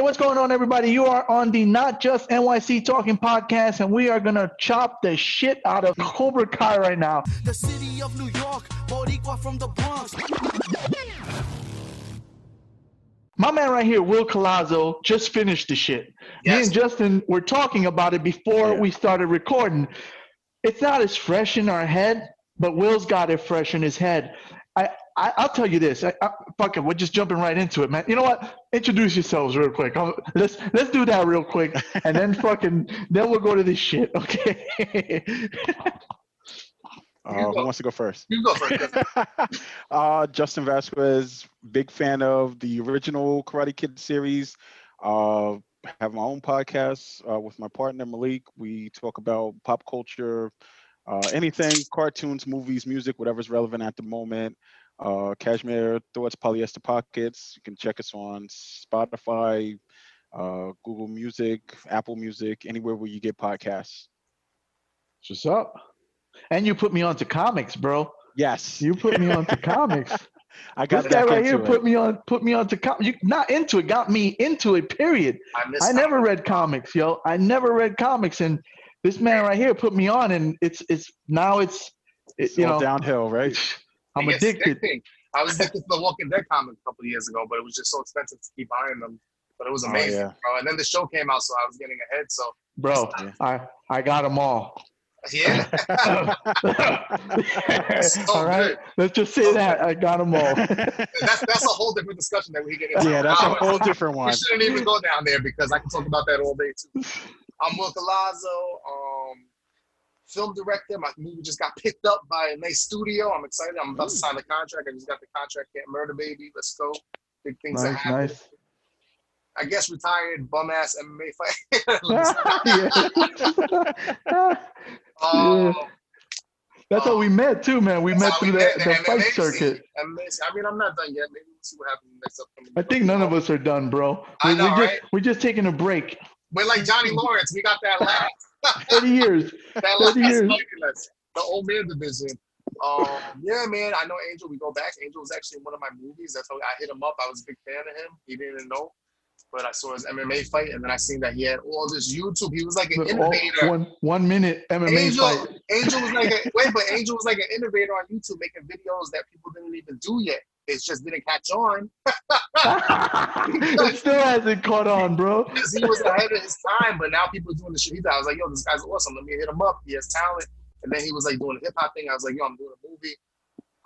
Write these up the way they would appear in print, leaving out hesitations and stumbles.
what's going on, everybody? You are on the Not Just NYC Talking podcast, and we are going to chop the shit out of Cobra Kai right now. The city of New York, Boricua from the Bronx. My man right here, Will Collazo, just finished the shit. Yes. Me and Justin were talking about it before we started recording. It's not as fresh in our head, but Will's got it fresh in his head. I'll tell you this. Fuck it. We're just jumping right into it, man. You know what? Introduce yourselves real quick. Let's do that real quick, and then then we'll go to this shit. Okay. Who wants to go first? You go first. Justin Vazquez, big fan of the original Karate Kid series. Have my own podcast with my partner Malik. We talk about pop culture, anything, cartoons, movies, music, whatever's relevant at the moment. Cashmere Thoughts, Polyester Pockets. You can check us on Spotify, Google Music, Apple Music, anywhere where you get podcasts. What's up? And you put me onto comics, bro. Yes. You put me onto comics. I got this guy right here put me onto comics. Not into it, got me into it, period. I never read comics, yo. I never read comics, and this man right here put me on, and it's you know, downhill, right? I'm addicted. I was addicted to the Walking Dead comic a couple of years ago, but it was just so expensive to keep buying them. But it was amazing, bro. And then the show came out, so I was getting ahead. So, bro, I got them all. Yeah. All right. Let's just say that I got them all. That's a whole different discussion that we get into. Yeah, that's a whole different one. We shouldn't even go down there because I can talk about that all day too. I'm Will Collazo, film director. My movie just got picked up by a nice studio. I'm excited. I'm about to sign the contract. I just got the contract. Can't Murder Baby. Let's go. Big things that happen. Nice. I guess retired bum ass MMA fight. That's how we met too, man. We met through the fight circuit. I mean, I'm not done yet. Maybe we'll see what happens next upcoming. I think none of us are done, bro. We're just taking a break. We're like Johnny Lawrence. We got that last 30 years. That last 30 years. The old man division. Yeah, man. I know Angel. We go back. Angel was actually in one of my movies. That's how I hit him up. I was a big fan of him. He didn't know. But I saw his MMA fight, and then I seen that he had all this YouTube. He was like an innovator. 1 minute MMA fight. Angel was like an innovator on YouTube, making videos that people didn't even do yet. It just didn't catch on. It still hasn't caught on, bro. Because he was ahead of his time, but now people are doing the shit. I was like, yo, this guy's awesome. Let me hit him up. He has talent. And then he was like doing a hip hop thing. I was like, yo, I'm doing a movie.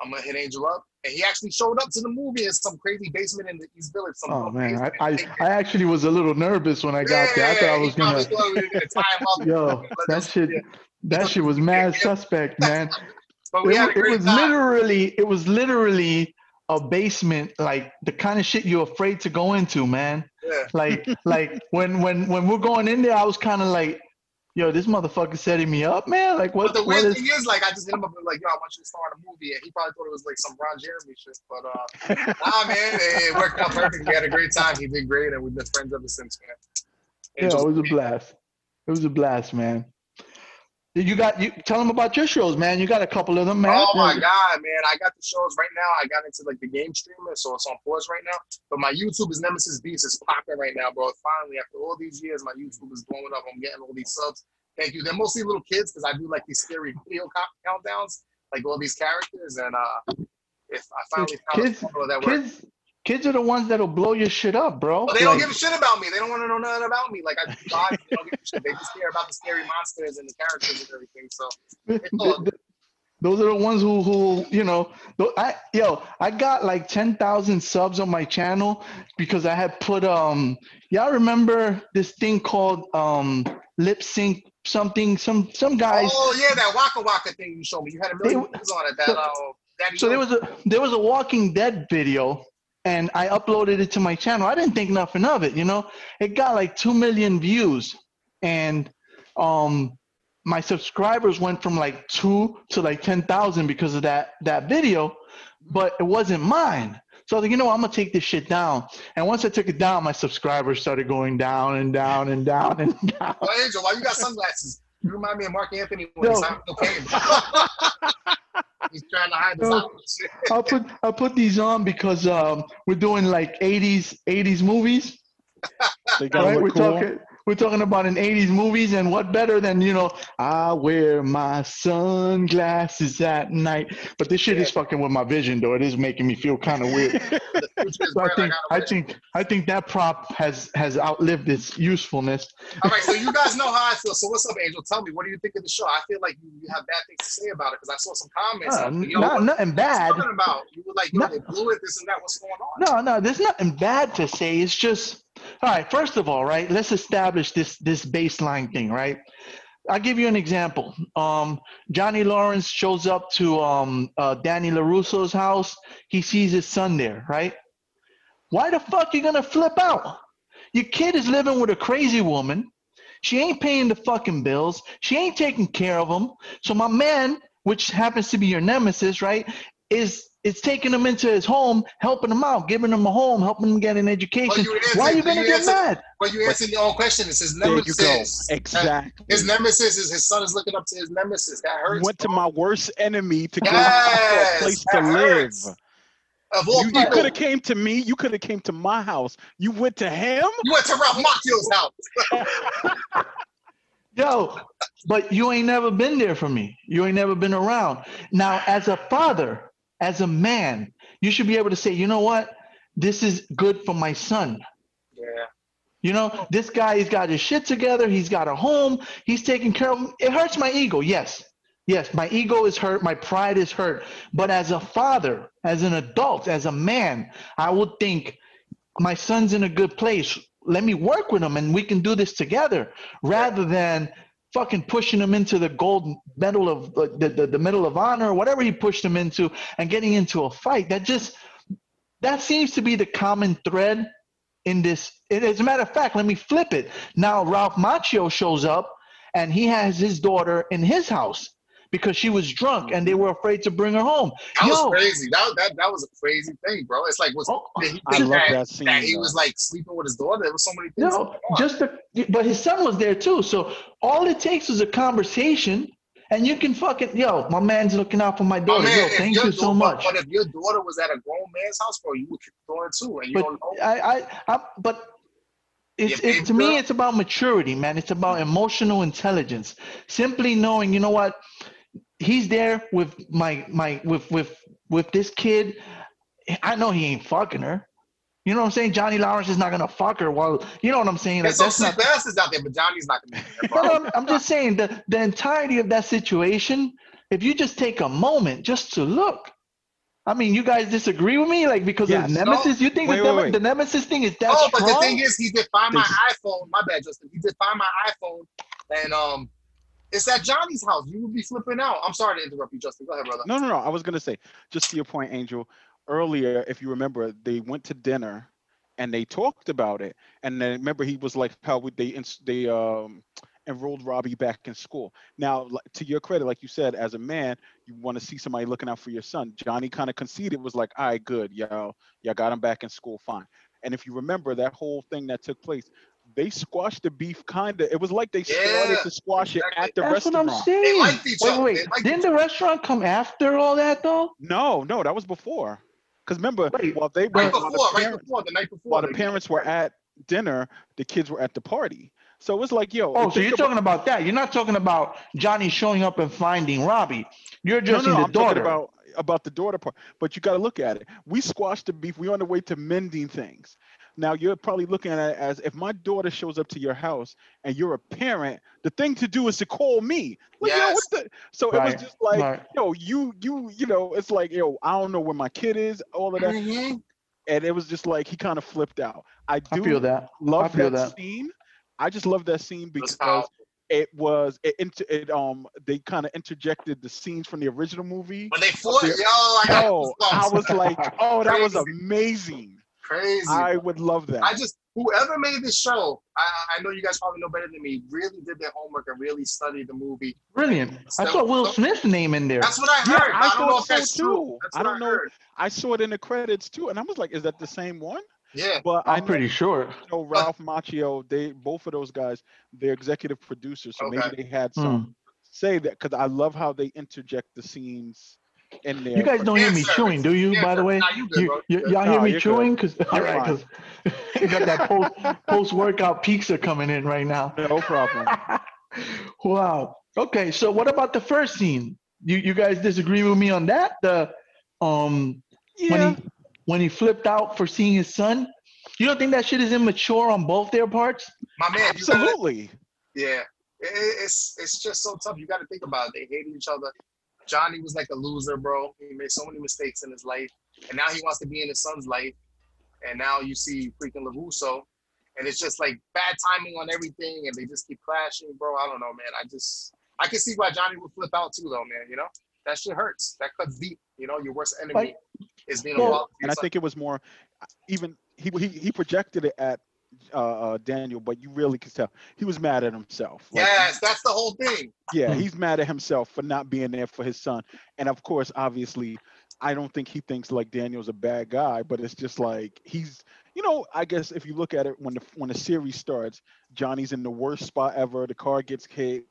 I'm gonna hit Angel up, and he actually showed up to the movie in some crazy basement in the East Village. Oh man, I actually was a little nervous when I got there. I thought I was gonna tie him up. Yo, that shit was mad suspect, man. But it was literally a basement, like the kind of shit you're afraid to go into, man. Yeah. Like when we're going in there, I was kind of like, yo, this motherfucker setting me up, man. Like, what? But the weird thing is, like, I just hit him up and like, yo, I want you to star in a movie, and he probably thought it was like some Ron Jeremy shit. But nah, man, it worked out perfect. We had a great time. He did great, and we've been friends ever since, man. Yeah, it was a blast. It was a blast, man. You tell them about your shows, man. You got a couple of them, man. Oh my God, man! I got the shows right now. I got into like the game streamer, so it's on pause right now. But my YouTube is Nemesis Beast. It's popping right now, bro. Finally, after all these years, my YouTube is blowing up. I'm getting all these subs. Thank you. They're mostly little kids because I do like these scary video countdowns, like all these characters. And if I finally found a photo that works. Kids are the ones that'll blow your shit up, bro. But they don't give a shit about me. They don't want to know nothing about me. Like, they don't give a shit. They just care about the scary monsters and the characters and everything. So, those are the ones who you know. I got like 10,000 subs on my channel because I had put y'all remember this thing called lip sync something? Some guys. Oh yeah, that Waka Waka thing you showed me. You had a million views on it. So there was a Walking Dead video. And I uploaded it to my channel. I didn't think nothing of it, you know. It got like 2 million views, and my subscribers went from like 2 to like 10,000 because of that video, but it wasn't mine. So I was like, you know what, I'm gonna take this shit down. And once I took it down, my subscribers started going down and down and down and down. Well, Angel, why you got sunglasses? You remind me of Mark Anthony when he's having cocaine. He's trying to hide his I'll put these on because we're doing like 80s movies. So you gotta Right? look cool. We're talking about in 80s movies, and what better than, I wear my sunglasses at night. But this shit Yeah. is fucking with my vision, though. It is making me feel kind of weird. The future is So bright. I got it. I think that prop has outlived its usefulness. All right, so you guys know how I feel. So what's up, Angel? Tell me, what do you think of the show? I feel like you have bad things to say about it because I saw some comments. Like, yo, Nothing bad. What you talking about? You were like, yo, they blew it, this and that. What's going on? No, there's nothing bad to say. It's just, all right, first of all, right, let's establish this baseline thing, right? I'll give you an example. Johnny Lawrence shows up to Danny LaRusso's house. He sees his son there, right? Why the fuck you gonna flip out? Your kid is living with a crazy woman. She ain't paying the fucking bills. She ain't taking care of him. So my man, which happens to be your nemesis, right, is taking him into his home, helping him out, giving him a home, helping him get an education. Why are you gonna get mad? But you answered your own question. It's his There you go. nemesis. Exactly. His nemesis is his son is looking up to his nemesis. That hurts. Went to my worst enemy to go Yes, to a place that to live. hurts. Of all You people, could have came to me. You could have came to my house. You went to him. you went to Ralph Macchio's house. Yo, but you ain't never been there for me. You ain't never been around. Now, as a father, as a man, you should be able to say, you know what? This is good for my son. Yeah. This guy, he's got his shit together. He's got a home. He's taking care of him. It hurts my ego. Yes, my ego is hurt. My pride is hurt. But as a father, as an adult, as a man, I would think my son's in a good place. Let me work with him and we can do this together rather than fucking pushing him into the gold medal of the Medal of Honor or whatever he pushed him into and getting into a fight. That seems to be the common thread in this. As a matter of fact, let me flip it. Now Ralph Macchio shows up and he has his daughter in his house because she was drunk and they were afraid to bring her home. That was crazy. That was a crazy thing, bro. It's like, I love that scene. That he was like sleeping with his daughter. There was so many things. But his son was there too. So all it takes is a conversation, and you can fucking my man's looking out for my daughter. Thank you so much. But if your daughter was at a grown man's house, bro, you would kick the door too, and you don't know. But to me, it's about maturity, man. It's about emotional intelligence. Simply knowing, you know what. He's there with with this kid. I know he ain't fucking her. You know what I'm saying? Johnny Lawrence is not gonna fuck her. Well, you know what I'm saying? There's some sick bastards out there, but Johnny's not gonna be there, bro. No, I'm just saying the entirety of that situation. If you just take a moment just to look. I mean, you guys disagree with me, like because of nemesis. You think the nemesis thing is that strong? But the thing is, he did find my iPhone. My bad, Justin. He did find my iPhone, and it's at Johnny's house. You would be flipping out. I'm sorry to interrupt you, Justin. Go ahead, brother. No. I was gonna say, just to your point, Angel. Earlier, if you remember, they went to dinner, and they talked about it. And then remember, he was like, how would they enrolled Robbie back in school. Now, to your credit, like you said, as a man, you want to see somebody looking out for your son. Johnny kind of conceded, was like, all right, good, y'all got him back in school, fine. And if you remember that whole thing that took place, they squashed the beef it was like they started to squash it at the restaurant. That's what I'm saying. They liked each other. Wait. Didn't the restaurant come after all that though? No, that was before. Because remember, while the parents were at dinner, the kids were at the party. So it was like, so you're talking about that. You're not talking about Johnny showing up and finding Robbie. You're addressing the daughter. I'm talking about the daughter part. But you got to look at it. We squashed the beef. We're on the way to mending things. Now you're probably looking at it as, if my daughter shows up to your house and you're a parent, the thing to do is to call me. Like, so it was just like, you it's like, I don't know where my kid is, all of that. Mm-hmm. And it was just like, he kind of flipped out. I feel that. Love that scene. I just love that scene because they kind of interjected the scenes from the original movie. When they fought, I was like, that was amazing. Crazy. I would love that. Whoever made this show, I know you guys probably know better than me, really did their homework and really studied the movie. Brilliant. I saw Will Smith's name in there. That's what I heard. I don't know if that's true. I don't know. I saw it in the credits too, and I was like, is that the same one? Yeah. But I'm pretty sure. Ralph Macchio, both of those guys, they're executive producers, so maybe they had some say that, because I love how they interject the scenes in there. You guys don't hear me Fan chewing, do you? service. By the way, Nah, you good, bro. You good. y'all hear No, me you're chewing? good. Because all You're right, fine. because you got that post workout pizza coming in right now. No problem. Wow. Okay, so what about the first scene? You guys disagree with me on that? The when Yeah. he flipped out for seeing his son. You don't think that shit is immature on both their parts? My man, Absolutely. yeah. It's just so tough. You got to think about it. They hated each other. Johnny was like a loser, bro. He made so many mistakes in his life, and now he wants to be in his son's life. And now you see freaking LaRusso, and it's just like bad timing on everything, and they just keep clashing, bro. I don't know, man. I can see why Johnny would flip out too, though, man. You know, that shit hurts. That cuts deep. You know, your worst enemy is being a father. And I think it was more, even he projected it at Daniel, but you really could tell he was mad at himself. Like, yes, that's the whole thing. yeah, he's mad at himself for not being there for his son. And of course, obviously, I don't think he thinks like Daniel's a bad guy, but it's just like he's, you know, I guess if you look at it when the series starts, Johnny's in the worst spot ever. The car gets hit.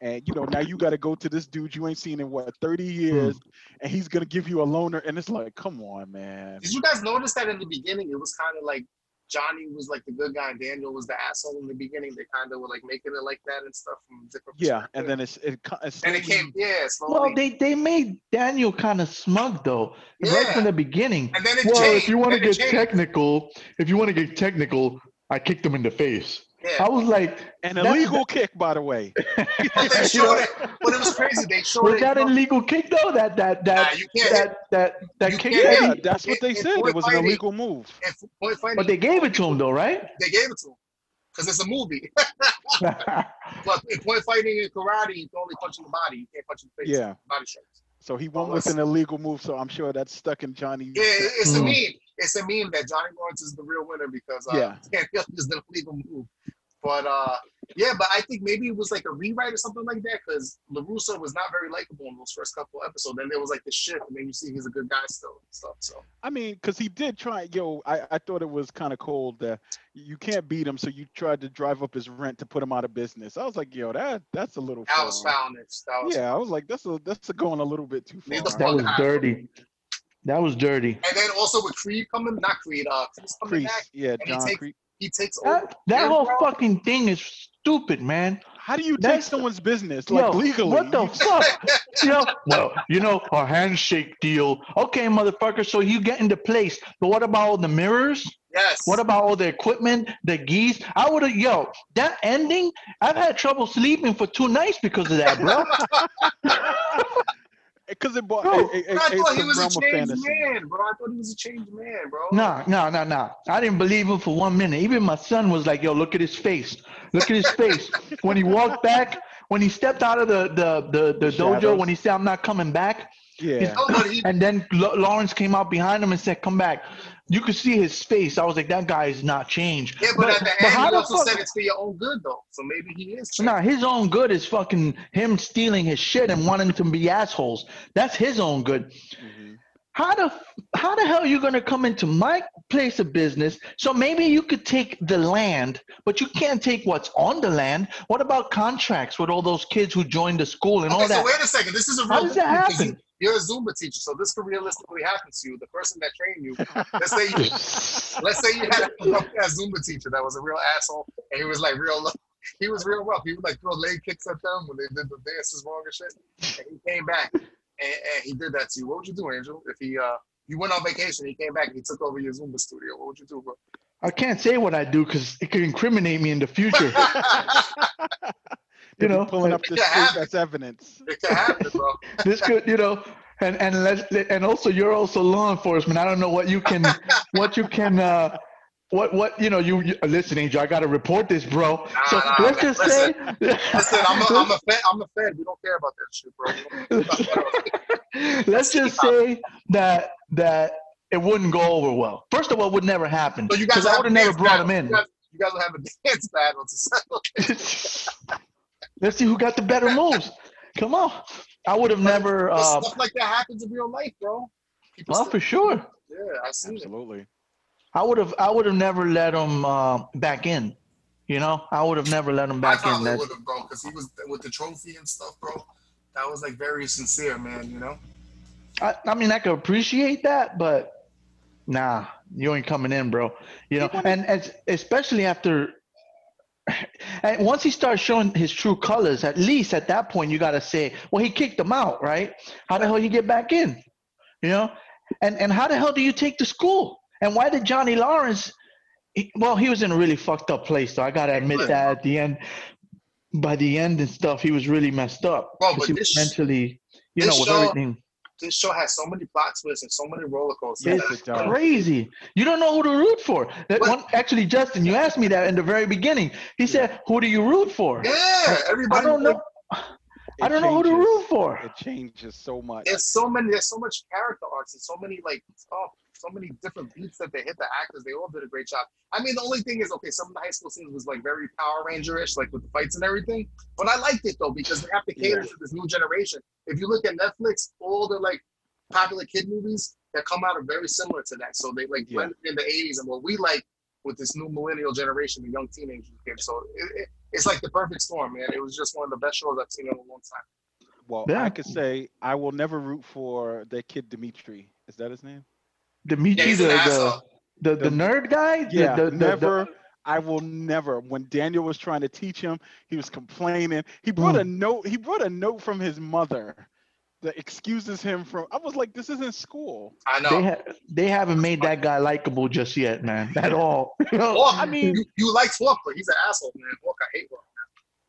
And you know, now you got to go to this dude you ain't seen in what 30 years, and he's gonna give you a loner, and it's like, come on, man. Did you guys notice that in the beginning it was kind of like Johnny was like the good guy and Daniel was the asshole in the beginning? They kind of were like making it like that and stuff from different Yeah, perspectives. and then And it came, slowly. Well, they made Daniel kind of smug though, right from the beginning. And then it well, changed. if you want to Then it get changed. technical, I kicked him in the face. Yeah. I was like, an illegal kick, by the way. But they showed it. But it was crazy. They showed was it. that an illegal kick though? That you can't kick. Yeah, that's what they said. point It was an fighting- illegal move. in point fighting, But they gave it to him though, right? They gave it to him because it's a movie. But in point fighting and karate, you can only punch in the body. You can't punch in the face. Yeah. Body strikes. So he won with an illegal move. So I'm sure that's stuck in Johnny. Yeah, it's a meme. It's a meme that Johnny Lawrence is the real winner because Daniel is the illegal move. But yeah, but I think maybe it was like a rewrite or something like that because LaRusso was not very likable in those first couple episodes. Then there was like the shift, and then you see he's a good guy still and stuff. So I mean, because he did try. I thought it was kind of cold that you can't beat him, so you tried to drive up his rent to put him out of business. I was like, that's a little. that was foulness. I was like, that's going a little bit too far. That was dirty. That was dirty. And then also with Creed coming, not Creed, Creed's coming back. Yeah, and John Creed. He takes over. That whole fucking thing is stupid, man. How do you take someone's business like legally? What the fuck? A handshake deal. Okay, motherfucker. So you get into place, but what about all the mirrors? Yes. What about all the equipment, the geese? I would have, that ending. I've had trouble sleeping for 2 nights because of that, bro. Because it brought. I thought he was a changed man, bro. I thought he was a changed man, bro. No. I didn't believe him for 1 minute. Even my son was like, "Yo, look at his face. Look at his face." When he walked back, when he stepped out of the dojo, when he said, "I'm not coming back." Yeah. And then Lawrence came out behind him and said, "Come back." You could see his face. I was like, that guy is not changed. Yeah, but at the end, he also said it's for your own good, though. So maybe he is changed. Nah, his own good is fucking him stealing his shit and wanting to be assholes. That's his own good. Mm-hmm. How the hell are you going to come into my place of business? So maybe you could take the land, but you can't take what's on the land. What about contracts with all those kids who joined the school and all that? So wait a second. This is a real. How does that happen? You're a Zumba teacher, so this could realistically happen to you. The person that trained you, let's say you had a rough ass Zumba teacher that was a real asshole, and he was like he was real rough. He would like throw leg kicks at them when they did the dances wrong and shit. And he came back and he did that to you. What would you do, Angel? If you went on vacation, he came back and he took over your Zumba studio. What would you do, bro? I can't say what I do because it could incriminate me in the future. Pulling up this tape as evidence. It could happen, bro. This could, and also you're also law enforcement. I don't know what you can you listen, Angel, I gotta report this, bro. Let's just say listen, I'm a fed. We don't care about that shit, bro. Let's just say that it wouldn't go over well. First of all, it would never happen. So you guys I would have never brought him in. You guys will have a dance battle to settle. Let's see who got the better moves. Come on. I would have never. Stuff like that happens in real life, bro. For sure. Yeah, I see it. Absolutely. I would have never let him back in. I would have never let him back in. I probably would have, bro, because he was with the trophy and stuff, bro. That was like very sincere, man. I mean, I could appreciate that, but nah, you ain't coming in, bro. You know, and especially after, and once he starts showing his true colors, at least at that point, you got to say, well, he kicked him out, right? How the hell he get back in? You know, and how the hell do you take to school? And why did Johnny Lawrence? Well, he was in a really fucked up place, so I gotta admit that at the end. By the end and stuff, he was really messed up Bro, because but he was mentally, you know, this with show, everything. this show has so many plot twists and so many roller coasters. Yes, It's it does. crazy. You don't know who to root for. That one, actually, Justin, you asked me that in the very beginning. He said, "Who do you root for?" Yeah, I everybody. don't know. I don't know who to root for. It changes so much. There's so much character arcs and so many so many different beats that they hit the actors. They all did a great job. I mean, the only thing is, okay, some of the high school scenes was like very Power Ranger-ish, like with the fights and everything. But I liked it though because they have to cater to this new generation. If you look at Netflix, all the like popular kid movies that come out are very similar to that. So they like blended in the 80s and what we like with this new millennial generation, the young teenage kids. So it's like the perfect storm, man. It was just one of the best shows I've seen in a long time. Well, Yeah. I could say I will never root for that kid Dimitri. Is that his name? Dimitri, he's an asshole. the nerd guy. Yeah, The I will never. When Daniel was trying to teach him, he was complaining. He brought a note. He brought a note from his mother that excuses him from. I was like, this isn't school. I know. They haven't made that guy likable just yet, man. At all. You know? Well, I mean, you like Hawk, but he's an asshole, man. Hawk, I hate Hawk.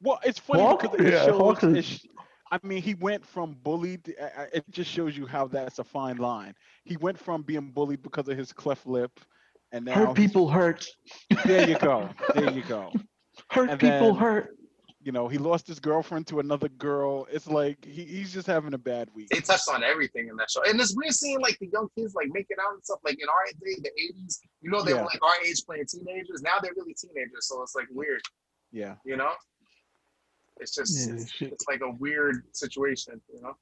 well, it's funny Hawk? because it Yeah, shows. Hawk is- I mean, he went from bullied. It just shows you how that's a fine line. He went from being bullied because of his cleft lip, and now hurt people hurt. There you go. There you go. Hurt And people then- hurt. You know, he lost his girlfriend to another girl. It's like he's just having a bad week. They touched on everything in that show. And it's weird seeing like the young kids like making out and stuff. Like in our day, the 80s, you know, they were like our age playing teenagers. Now they're really teenagers. So it's like weird. Yeah. You know? It's just it's like a weird situation, you know.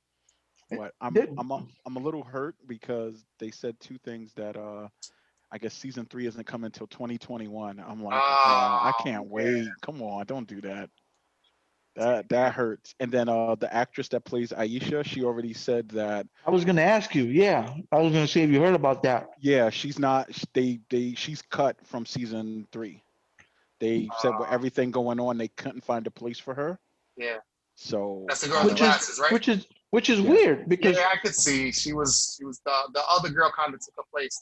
But I'm a little hurt because they said two things that I guess season 3 isn't coming until 2021. I'm like, I can't wait. Come on, don't do that. That hurts. And then the actress that plays Aisha, she already said that. I was gonna ask you. Yeah, I was gonna say if you heard about that. Yeah, she's not. She's cut from season 3. They said with everything going on, they couldn't find a place for her. Yeah. So that's the girl with glasses, right? Which is weird because I could see she was the other girl kind of took her place.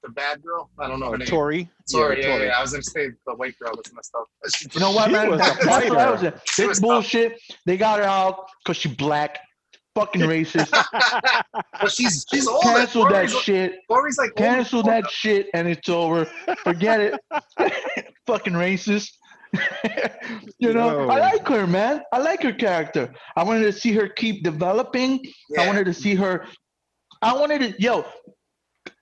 The bad girl. I don't know her name. Tori. Tori. Yeah. I was gonna say the white girl that's messed up. You know what, man? That's what I was saying. This bullshit. They got her out because she black. Fucking racist. But she's older. Cancel that shit. Tori's like cancel that shit and it's over. Forget it. Fucking racist. You know, I like her, man. I like her character. I wanted to see her keep developing. Yeah. I wanted to see her.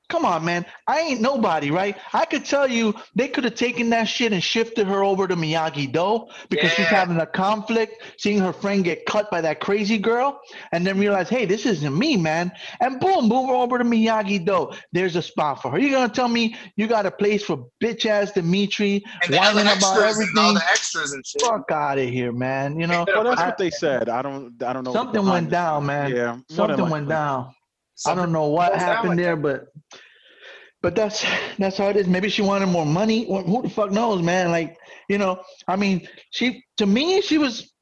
Come on, man. I ain't nobody, right? I could tell you they could have taken that shit and shifted her over to Miyagi-Do because she's having a conflict, seeing her friend get cut by that crazy girl, and then realize, hey, this isn't me, man. And boom, move her over to Miyagi-Do. There's a spot for her. You're going to tell me you got a place for bitch-ass Dimitri, whining about everything? All the extras and shit. Fuck out of here, man. You know? Well, that's what they said. I don't know. Something went down, man. Yeah. Something went down. I don't know what happened there, but that's how it is. Maybe she wanted more money. Who the fuck knows, man? Like, you know, I mean, to me, she was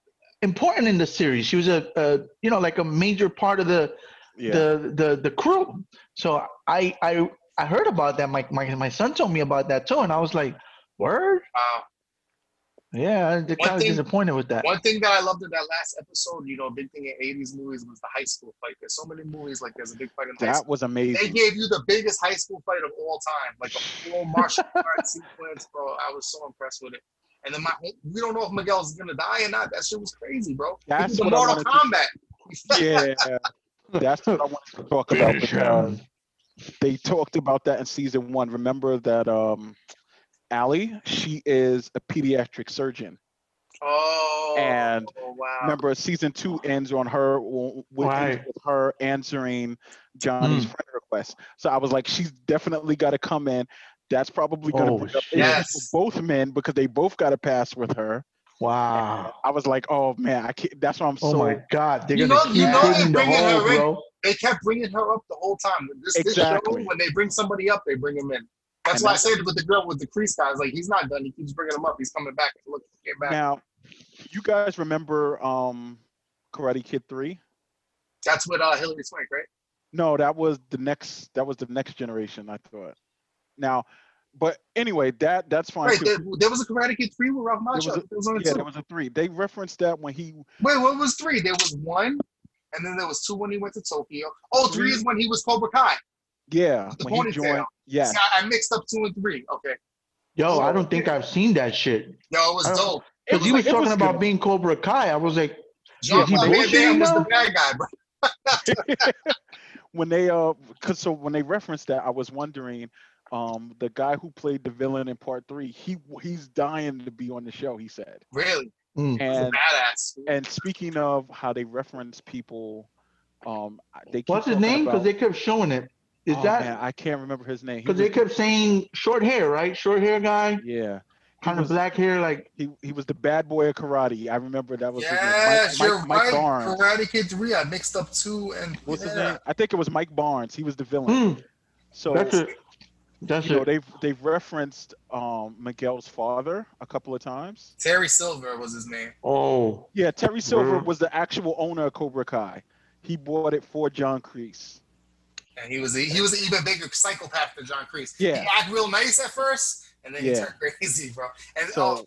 important in the series. She was like a major part of the crew. So I heard about that. My son told me about that too, and I was like, word? Wow. Yeah, I'm kind of disappointed with that. One thing that I loved in that last episode, you know, a big thing in 80s movies was the high school fight. There's so many movies like there's a big fight in high school. That was amazing. They gave you the biggest high school fight of all time, like a full martial arts sequence, bro. I was so impressed with it. And then we don't know if Miguel's gonna die or not. That shit was crazy, bro. That's what Mortal Kombat. Yeah, that's what I wanted to talk about. Because they talked about that in season 1. Remember that Allie, she is a pediatric surgeon. Oh, and wow. Remember, season 2 ends on her with her answering Johnny's friend request. So I was like, she's definitely got to come in. That's probably going to bring up issues for both men because they both got to pass with her. Wow. And I was like, oh man, I can't. That's why I'm so. Oh my God, they're gonna keep digging the hole, bro. They kept bringing her up the whole time. This show, Exactly. when they bring somebody up, they bring him in. That's why I said with the girl with the crease guy, I was like, he's not done. He keeps bringing him up. He's coming back. Look, get back. Now, you guys remember Karate Kid 3? That's with Hilary Swank, right? No, that was the next generation, I thought. Now, but anyway, that's fine. Right, too. there was a Karate Kid 3 with Ralph Macchio. There was a 3. They referenced that when he. Wait, what was 3? There was 1, and then there was 2 when he went to Tokyo. Oh, 3 is when he was Cobra Kai. Yeah, The when he joined. Yeah. See, I mixed up 2 and 3. Okay. Yo, I don't think I've seen that shit. Yo, it was dope. Because he was talking about being Cobra Kai. I was like, John Van Damme was the bad guy, bro. When they when they referenced that, I was wondering, the guy who played the villain in part 3, he's dying to be on the show, he said. Really? And badass. And speaking of how they reference people, they keep what's his name? Because they kept showing it. Is that? Man, I can't remember his name. Because they kept saying short hair, right? Short hair guy. Yeah. Kind of black hair, like he was the bad boy of karate. I remember that was his name. Mike Barnes. Karate Kid 3. I mixed up 2 and what's his name? I think it was Mike Barnes. He was the villain. So that's it. That's it. They've referenced Miguel's father a couple of times. Terry Silver was his name. Oh. Yeah, Terry Silver was the actual owner of Cobra Kai. He bought it for John Kreese. And he was an even bigger psychopath than John Kreese. Yeah. He acted real nice at first. And then he turned crazy, bro. And so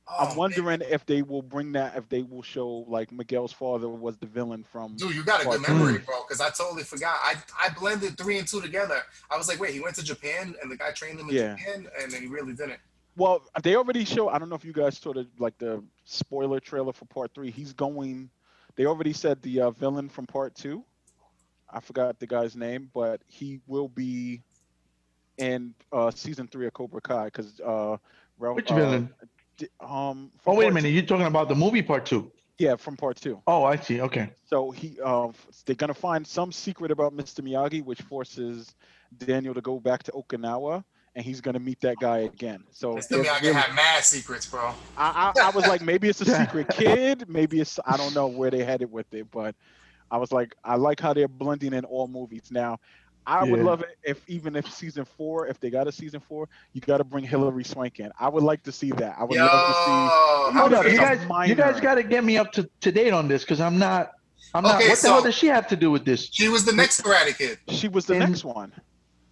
I'm wondering if they will bring that, if they will show like Miguel's father was the villain from. Dude, you got a good memory, bro. Because I totally forgot. I blended 3 and 2 together. I was like, wait, he went to Japan and the guy trained him in Japan, and then he really didn't. Well, they already show. I don't know if you guys saw the spoiler trailer for part 3. He's going. They already said the villain from part 2. I forgot the guy's name, but he will be in season 3 of Cobra Kai because which villain? Wait a minute, you're talking about the movie part 2? Yeah, from part 2. Oh, I see. Okay. So they're gonna find some secret about Mr. Miyagi, which forces Daniel to go back to Okinawa, and he's gonna meet that guy again. So Mr. Miyagi had mad secrets, bro. I was like, maybe it's a secret kid, maybe it's I don't know where they headed with it, but I was like, I like how they're blending in all movies now. I would love it even if season 4, if they got a season 4, you got to bring Hilary Swank in. I would like to see that. I would love to see. Hold up, you guys got to get me up to date on this because I'm not. What the hell does she have to do with this? She was the next Karate Kid. She was the next one.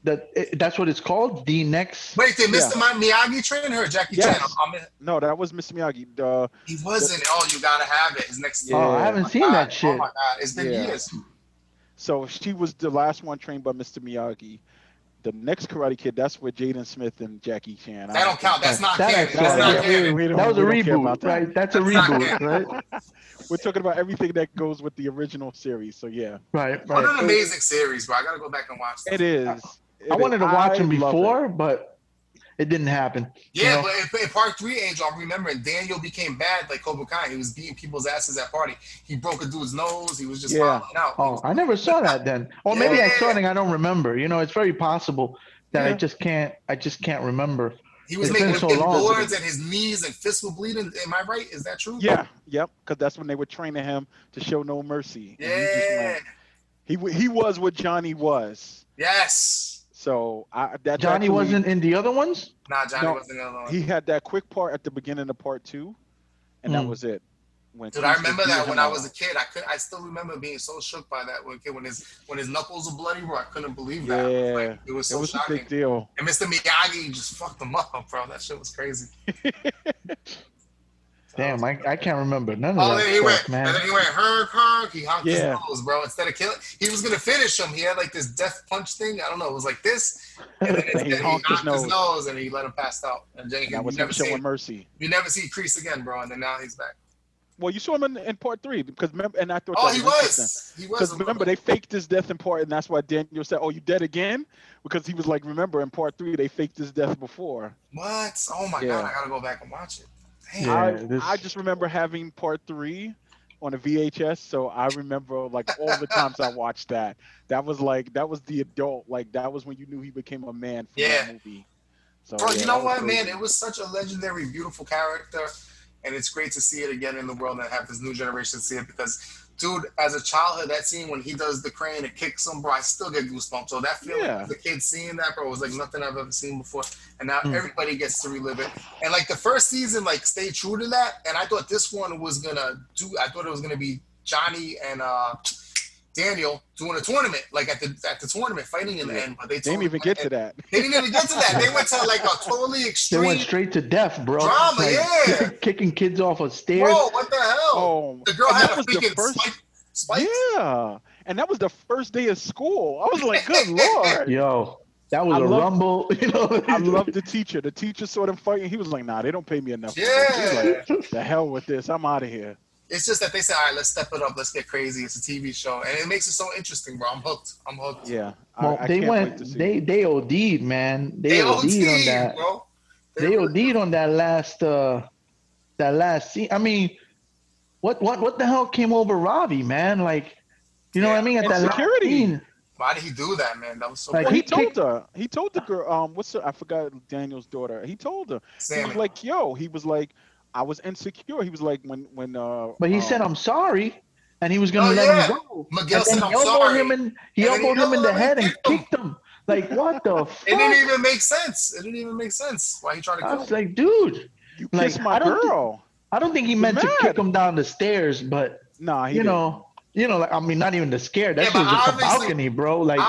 That's what it's called. The next. Wait, did Mr. Miyagi train her? Jackie Chan? No, that was Mr. Miyagi. He wasn't. You gotta have it. His next. Oh, I haven't seen that shit. Oh my god, it's been years. So she was the last one trained by Mr. Miyagi. The next Karate Kid, that's with Jaden Smith and Jackie Chan. That don't count. That's not canon. That's not canon. That was a reboot, right? That's a reboot, right? We're talking about everything that goes with the original series, so yeah. Right. What an amazing series, bro. I gotta go back and watch it. It is. I wanted to watch them before, but it didn't happen. Yeah, but in part 3, Angel, I'm remembering Daniel became bad like Cobra Kai. He was beating people's asses at party. He broke a dude's nose. He was just falling out. Oh, I never saw that then. Or maybe I saw it and I don't remember. It's very possible that I just can't remember. He was making him boards and his knees and fists were bleeding. Am I right? Is that true? Yeah. Yep. Because that's when they were training him to show no mercy. Yeah. He was what Johnny was. Yes. So Johnny wasn't in the other ones? Nah, Johnny wasn't in the other ones. He had that quick part at the beginning of part 2, and that was it. Dude, I remember that when I was a kid. I still remember being so shook by that when his knuckles were bloody, bro. I couldn't believe that. Yeah, it was so shocking. A big deal. And Mr. Miyagi just fucked him up, bro. That shit was crazy. Damn, I can't remember none of that stuff, man. And then he went, honk, he honked his nose, bro. Instead of killing, he was going to finish him. He had like this death punch thing. I don't know. It was like this. And then he honked his nose and he let him pass out. And then that was him showing mercy. You never see Kreese again, bro. And then now he's back. Well, you saw him in part 3 because remember, and I thought. Oh, he was. Because remember, they faked his death in part, and that's why Daniel said, "Oh, you dead again?" Because he was like, "Remember, in part 3, they faked his death before." What? Oh my god! I gotta go back and watch it. I just remember having part 3 on a VHS, so I remember like all the times I watched that. That was the adult, like that was when you knew he became a man from that movie. So, bro, you know what, man? It was such a legendary, beautiful character, and it's great to see it again in the world and have this new generation see it because Dude, as a childhood, that scene when he does the crane and kicks him, bro, I still get goosebumps. So that feeling as a kid seeing that, bro, was like nothing I've ever seen before. And now everybody gets to relive it. And like the first season, like stayed true to that. And I thought this one was I thought it was gonna be Johnny and Daniel doing a tournament, like at the tournament, fighting in the end. But they didn't even get to that. They didn't even get to that. They went to like a totally extreme. They went straight to death, bro. Drama, like, yeah. Kicking kids off of stairs. Bro, what the hell? Oh, the girl had a was freaking the first spike. Yeah, and that was the first day of school. I was like, good lord. Yo, that was rumble. You know, I love the teacher. The teacher saw them fighting. He was like, nah, they don't pay me enough. Yeah. Like, the hell with this. I'm out of here. It's just that they said, all right, let's step it up. Let's get crazy. It's a TV show. And it makes it so interesting, bro. I'm hooked. Yeah. Well, I they can't went, wait to see they OD'd, man. They OD'd on that. Bro. They OD'd on that last scene. I mean, what the hell came over Ravi, man? Like, you know what I mean? At that security. last scene. Why did he do that, man? That was so like, he told her. He told the girl, I forgot Daniel's daughter. He told her. Sammy. He was like, yo, he was like, I was insecure. He was like, when But he said, I'm sorry. And he was going to let him go. Miguel said, I'm sorry. He elbowed him in the head and kicked him. Like, what the fuck? It didn't even make sense. Why he tried to kill him? I was like, dude. You kissed my girl. I don't think he meant to kick him down the stairs, but, nah, you know, like, I mean, not even the scare. That shit was just a balcony, bro. Like,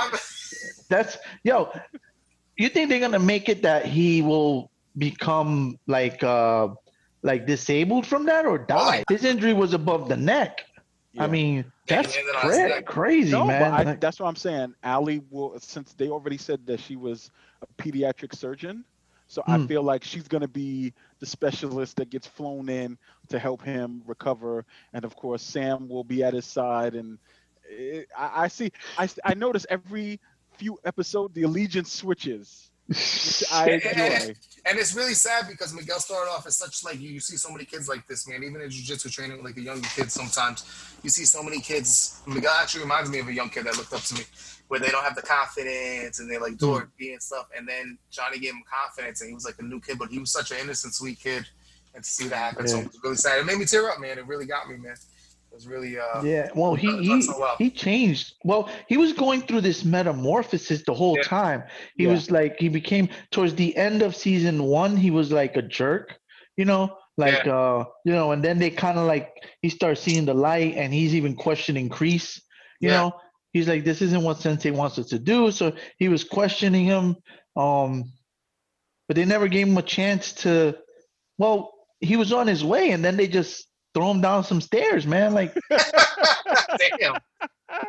you think they're going to make it that he will become, like disabled from that or die? His injury was above the neck. Yeah. I mean, that's crazy, no, man. But that's what I'm saying. Allie will, since they already said that she was a pediatric surgeon, so I feel like she's going to be the specialist that gets flown in to help him recover. And of course, Sam will be at his side. And I notice every few episodes, the allegiance switches. Which I enjoy. And it's really sad because Miguel started off as such, like, you see so many kids like this, man. Even in jiu-jitsu training with like the younger kids, sometimes you see so many kids. Miguel actually reminds me of a young kid that looked up to me, where they don't have the confidence and they're like dorky and stuff. And then Johnny gave him confidence and he was like a new kid, but he was such an innocent, sweet kid. And to see that happen, so it was really sad. It made me tear up, man. It really got me, man. It was really well, he changed. Well, he was going through this metamorphosis the whole time. He was like, he became, towards the end of season 1, he was like a jerk, you know, like you know, and then they kind of like, he starts seeing the light and he's even questioning Kreese, you know. He's like, this isn't what Sensei wants us to do. So he was questioning him, but they never gave him a chance to, well, he was on his way and then they just throw him down some stairs, man. Like, damn.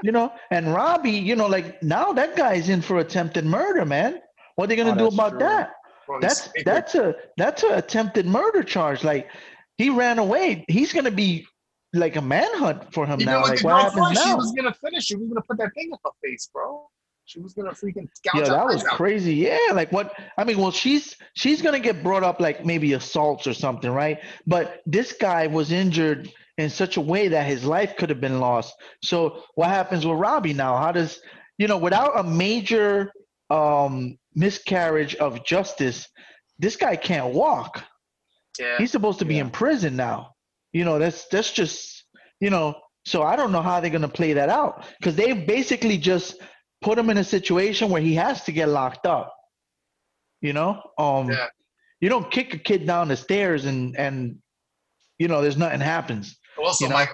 You know, and Robbie, you know, like now that guy's in for attempted murder, man. What are they gonna do about that? Bro, that's a attempted murder charge. Like, he ran away. He's gonna be like a manhunt for him now. Like, what happens now? She was gonna finish. She was gonna put that thing in her face, bro. She was gonna freaking gouge that was crazy. Yeah, like what? I mean, well, she's gonna get brought up like maybe assaults or something, right? But this guy was injured in such a way that his life could have been lost. So what happens with Robbie now? How does, you know, without a major miscarriage of justice, this guy can't walk. Yeah, he's supposed to be in prison now. You know, that's just, you know. So I don't know how they're gonna play that out, because they basically just put him in a situation where he has to get locked up. You know, you don't kick a kid down the stairs and you know, there's nothing happens. Also, my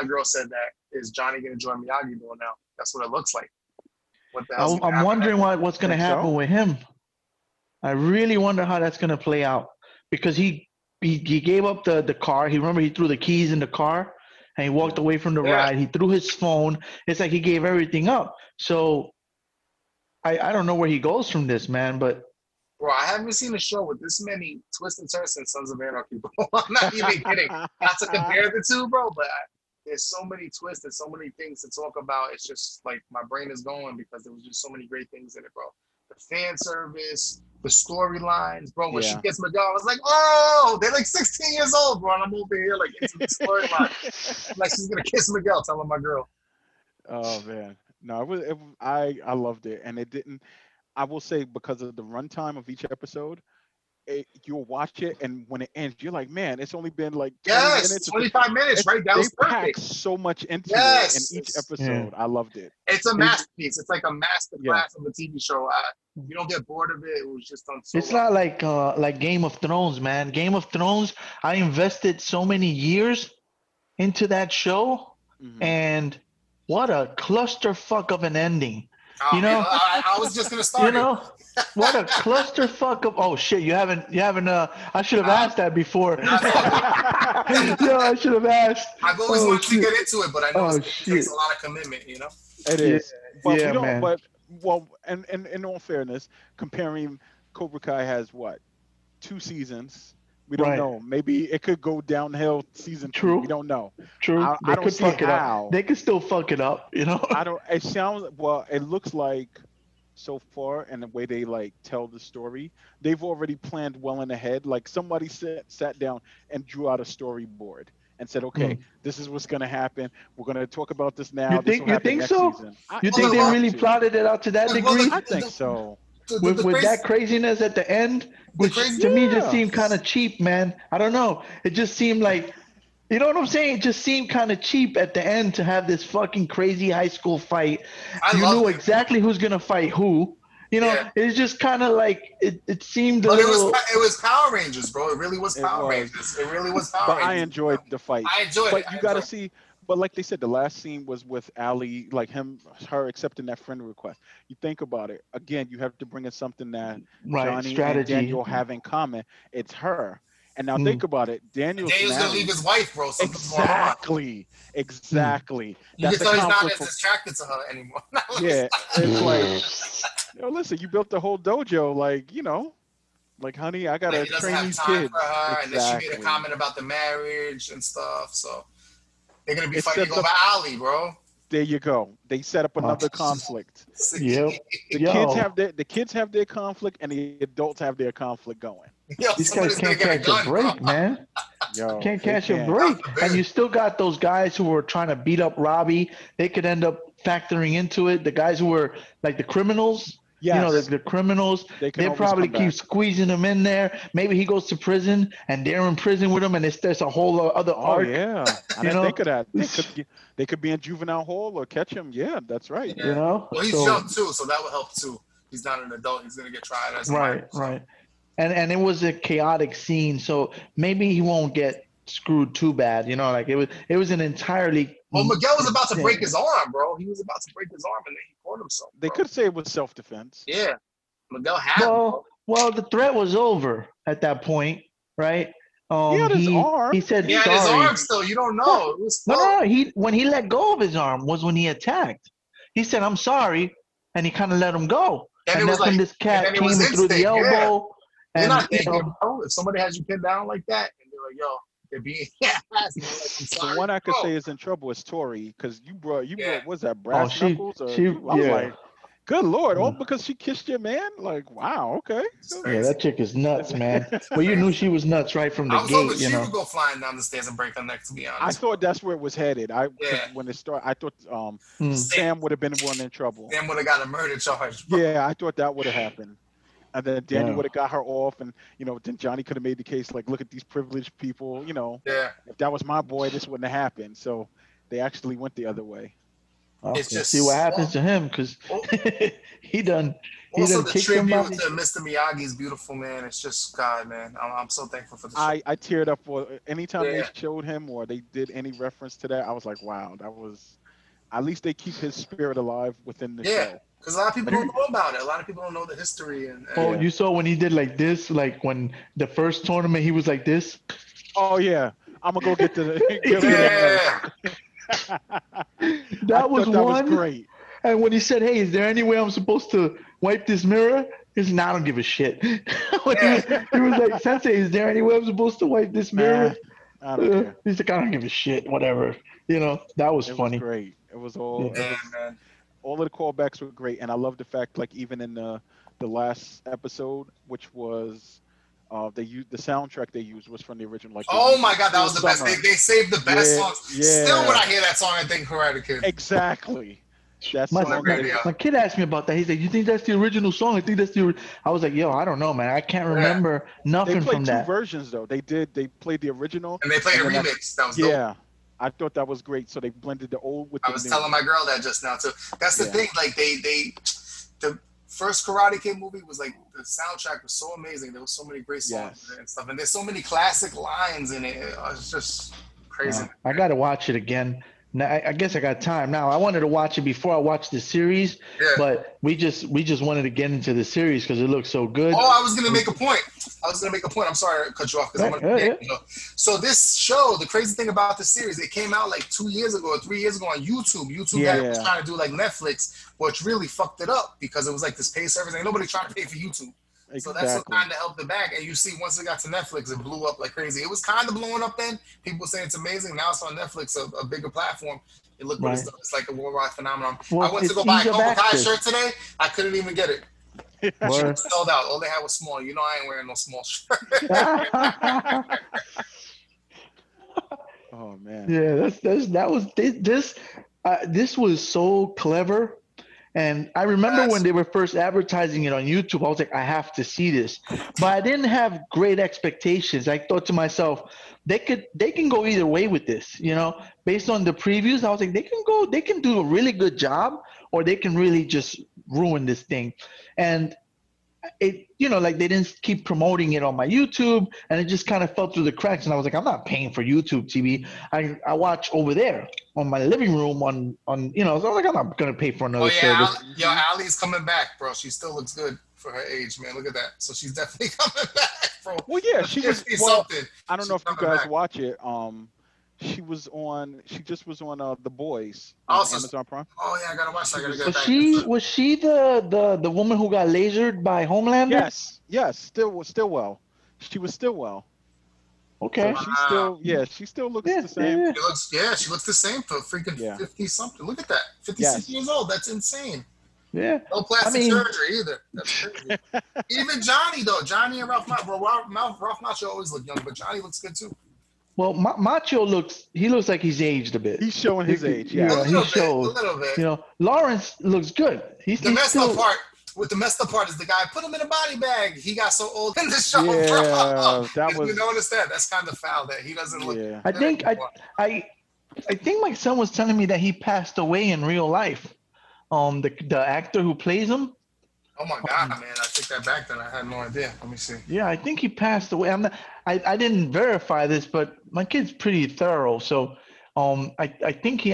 girl said that, is Johnny gonna join Miyagi-Do now? That's what it looks like. What the hell? I'm wondering what's gonna happen with him. I really wonder how that's gonna play out, because he gave up the car. He threw the keys in the car and he walked away from the ride. He threw his phone. It's like he gave everything up. So I don't know where he goes from this, man. But bro, I haven't seen a show with this many twists and turns since Sons of Anarchy, bro. I'm not even kidding. Not to compare the two, bro, but there's so many twists and so many things to talk about. It's just like my brain is going, because there was just so many great things in it, bro. The fan service, the storylines, bro. When she gets Miguel, I was like, oh, they're like 16 years old, bro. And I'm over here like into the storyline. Like, she's gonna kiss Miguel, telling my girl. Oh man, no, I loved it, and it didn't. I will say, because of the runtime of each episode, you'll watch it, and when it ends, you're like, man, it's only been like 20 Yes, minutes. 25 minutes, right? That They was pack perfect. so much into it in Yes, each it's, episode. I loved it. it's a It- masterpiece. It's like a master Yeah. class of a TV show. You don't get bored of it. It was just done so It's well. not like Game of Thrones, man. Game of Thrones, I invested so many years into that show, Mhm. and what a clusterfuck of an ending. Oh, You know, I was just gonna you start it. know, what a clusterfuck of. Oh shit, you haven't. I should have asked that before. Yo, I should have asked. I've always Oh, wanted to shit. get into it, but I know Oh, it takes shit. a lot of commitment. You know. It Yeah, is. But yeah, we don't. man. But well, and in all fairness, comparing Cobra Kai has what 2 seasons. We don't Right. know. Maybe it could go downhill season 3. True. We don't know. True. I They don't could see fuck it how. up. They could still fuck it up. You know. I don't. It sounds well. It looks like so far, and the way they like tell the story, they've already planned well in ahead. Like somebody sat down and drew out a storyboard and said, "Okay, this is what's gonna happen. We're gonna talk about this now. This will You happen think next so? season." You Well, think they well, really to. plotted it out to that Well, degree? I think so. With crazy- that craziness at the end, which crazy- to me just Yeah. seemed kind of cheap, man. I don't know. It just seemed like, you know what I'm saying? It just seemed kind of cheap at the end to have this fucking crazy high school fight. I You loved knew it. exactly who's gonna fight who. You know, Yeah. it's just kind of like it seemed a But little. it was Power Rangers, bro. It really was It Power was. Rangers. It really was Power But Rangers. I enjoyed the fight. I enjoyed But it. you I got to enjoyed see. But like they said, the last scene was with Ali, like her accepting that friend request. You think about it again. You have to bring in something that Right, Johnny and strategy. Daniel have in common. It's her. And now Mm. think about it. Daniel's Daniel's gonna married. leave his wife, bro. Something's going on. Exactly. You That's can a tell he's not conflict. as attracted to her anymore. Yeah, it's like, listen, you built the whole dojo, like like honey, I gotta Like, he doesn't train have these time kids. for her, and then she made a Exactly. comment about the marriage and stuff. So they're gonna be It fighting sets over up- Ali, bro. There you go. They set up another conflict. Yep. The Yo. kids have their conflict, and the adults have their conflict going. Yo, These somebody's guys gonna can't get a catch gun, a break, bro. man. Yo, Can't they catch a can't. break. God forbid. And you still got those guys who were trying to beat up Robbie. They could end up factoring into it. The guys who were like the criminals, Yes, you know, the criminals, they can they always probably come keep back. squeezing him in there. Maybe he goes to prison and they're in prison with him, and there's a whole other Oh arc. yeah, I You didn't know? think of that. They could be in juvenile hall or catch him. Yeah, that's right. You know? Well, he's So- young too, so that would help too. He's not an adult. He's gonna get tried as a Right, minor, so. right. And it was a chaotic scene, so maybe he won't get screwed too bad. You know, like it was an entirely. Well, Miguel was about to Yeah. break his arm, bro. He was about to break his arm, and then he caught himself. They bro. could say it was self-defense. Yeah, Miguel had him, Well, bro. well, the threat was over at that point, right? He had his arm. He said He had sorry. his arm still. You don't know. It was No, still, no, no. When he let go of his arm was when he attacked. He said, "I'm sorry," and he kind of let him go. And And, it was that's when like- this cat and it came was through the instinct, yeah. elbow. You're And not you thinking, know, bro. If somebody has you pinned down like that, and they're like, "Yo, they're being," yeah, like, I'm The sorry, one I could bro. say is in trouble is Tori, because you brought Yeah. what's that, brass she- knuckles? Or she- I was yeah. like, good lord, all Mm. because she kissed your man? Like, wow, okay. It's yeah, crazy. that chick is nuts, man. Well, you knew she was nuts right from the I was hoping gate, you she know. would go flying down the stairs and break her neck. To be I honest, thought that's where it was headed. 'Cause Yeah. when it started, I thought Mm. Sam would have been the one in trouble. Sam would have got a murder charge. Bro. Yeah, I thought that would have happened. And then Daniel Yeah. would have got her off, and then Johnny could have made the case like, look at these privileged people. Yeah. If that was my boy, this wouldn't have happened. So they actually went the other way. Well, It's we'll just- see what happens to him, because Oh. he done Also, the kicked tribute somebody. to Mr. Miyagi's beautiful, man. It's just God, man. I'm so thankful for the show. I teared up anytime they Yeah. showed him or they did any reference to that. I was like, wow, that was. At least they keep his spirit alive within the Yeah. show. Because a lot of people don't know about it. A lot of people don't know the history. And Oh, Yeah. you saw when he did like this, like when the first tournament he was like this. Oh yeah, I'm gonna go get the. yeah. That was that one. was great. And when he said, "Hey, is there any way I'm supposed to wipe this mirror?" He's "Nah, I don't give a shit." When he was like, "Sensei, is there any way I'm supposed to wipe this mirror?" I don't care. He's like, "I don't give a shit. Whatever." That was It funny. was great. It was all. Yeah. Yeah, man. All of the callbacks were great, and I love the fact, like even in the last episode, which was they used the soundtrack they used was from the original. Like, Oh my God, that was the Summer. best. They saved the best Yeah, songs. yeah. Still, when I hear that song, I think Karate Kid. Exactly. That My, song my, radio. my kid asked me about that. He's like, "You think that's the original song? I think that's the." I was like, "Yo, I don't know, man. I can't Yeah. remember they nothing played from two that." versions though. They played the original And they played and a then remix. That was dope. yeah, I thought that was great. So they blended the old with I the was new. telling my girl that just now too. That's the Yeah. thing. Like the first Karate Kid movie was like the soundtrack was so amazing. There was so many great songs Yes. and stuff, and there's so many classic lines in it. It's just crazy. I got to watch it again. Now, I guess I got time now. I wanted to watch it before I watched the series, Yeah. but we just wanted to get into the series because it looks so good. Oh, I was gonna make a point. I'm sorry to cut you off because I'm gonna forget. You know? So this show, the crazy thing about the series, it came out like 2 years ago or 3 years ago on YouTube. YouTube was trying to do like Netflix, which really fucked it up because it was like this pay service. Ain't nobody trying to pay for YouTube. Exactly. So that's what kind of helped it back. And you see, once it got to Netflix, it blew up like crazy. It was kind of blowing up then. People saying it's amazing. Now it's on Netflix, a bigger platform. It looked what it's done. It's like a worldwide phenomenon. Well, I went to go buy a Cobra Kai shirt today. I couldn't even get it. It was sold out. All they had was small. You know, I ain't wearing no small shirt. Oh man. Yeah, this was so clever. And I remember when they were first advertising it on YouTube, I was like, I have to see this. But I didn't have great expectations. I thought to myself, they can go either way with this, you know. Based on the previews, I was like, they can do a really good job, or they can really just ruin this thing. And it, you know, like they didn't keep promoting it on my YouTube, and it just kind of fell through the cracks. And I was like, I'm not paying for YouTube TV. I watch over there on my living room on you know. So I was like, I'm not gonna pay for another service. Yo, Ali's coming back, bro. She still looks good for her age, man. Look at that. So she's definitely coming back, bro. Well, yeah, she was. Well, I don't know if you guys back. watch it. She just was on The Boys on Amazon Prime. Oh yeah, I gotta watch that. I gotta get Was she the woman who got lasered by Homelander? Yes, still well. She was still well. Okay. So she still looks the same. She looks the same for freaking 50 something. Look at that. 56 years old. That's insane. Yeah. No plastic surgery either. That's crazy. Even Johnny though. Johnny and Ralph Macchio always look young, but Johnny looks good too. Well, Macho looks like he's aged a bit. He's showing his age. Yeah, a little bit. You know, Lawrence looks good. The messed up part is the guy put him in a body bag. He got so old in the show. Yeah, that was. You notice that? That's kind of foul that he doesn't look. Yeah. I think my son was telling me that he passed away in real life. The actor who plays him. Oh my God, man! I take that back. Then I had no idea. Let me see. Yeah, I think he passed away. I didn't verify this, but my kid's pretty thorough. So, I think he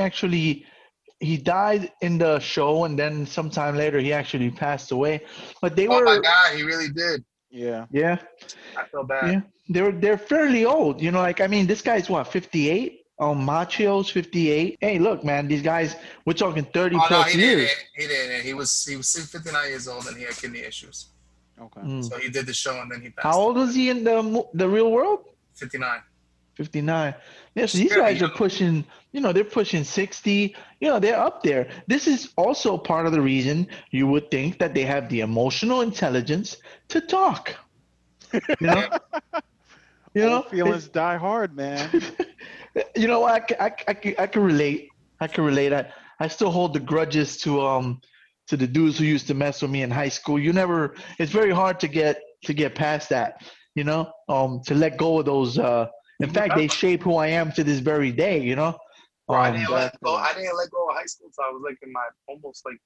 died in the show, and then sometime later he actually passed away. But they were. Oh my God, he really did. Yeah. I feel bad. Yeah, they're fairly old. You know, like I mean, this guy's what 58. Machio's 58. Hey, look, man, these guys, we're talking 30 plus years. He didn't. He was 59 years old and he had kidney issues. Okay. So he did the show and then he passed. How old was he in the real world? 59. 59. Yeah, so these guys are pushing, you know, they're pushing 60. You know, they're up there. This is also part of the reason you would think that they have the emotional intelligence to talk. You know? Old feelings die hard, man. You know, I can relate. I still hold the grudges to the dudes who used to mess with me in high school. It's very hard to get past that, you know, to let go of those. In fact, they shape who I am to this very day, you know. I didn't let go of high school until I was like in my almost like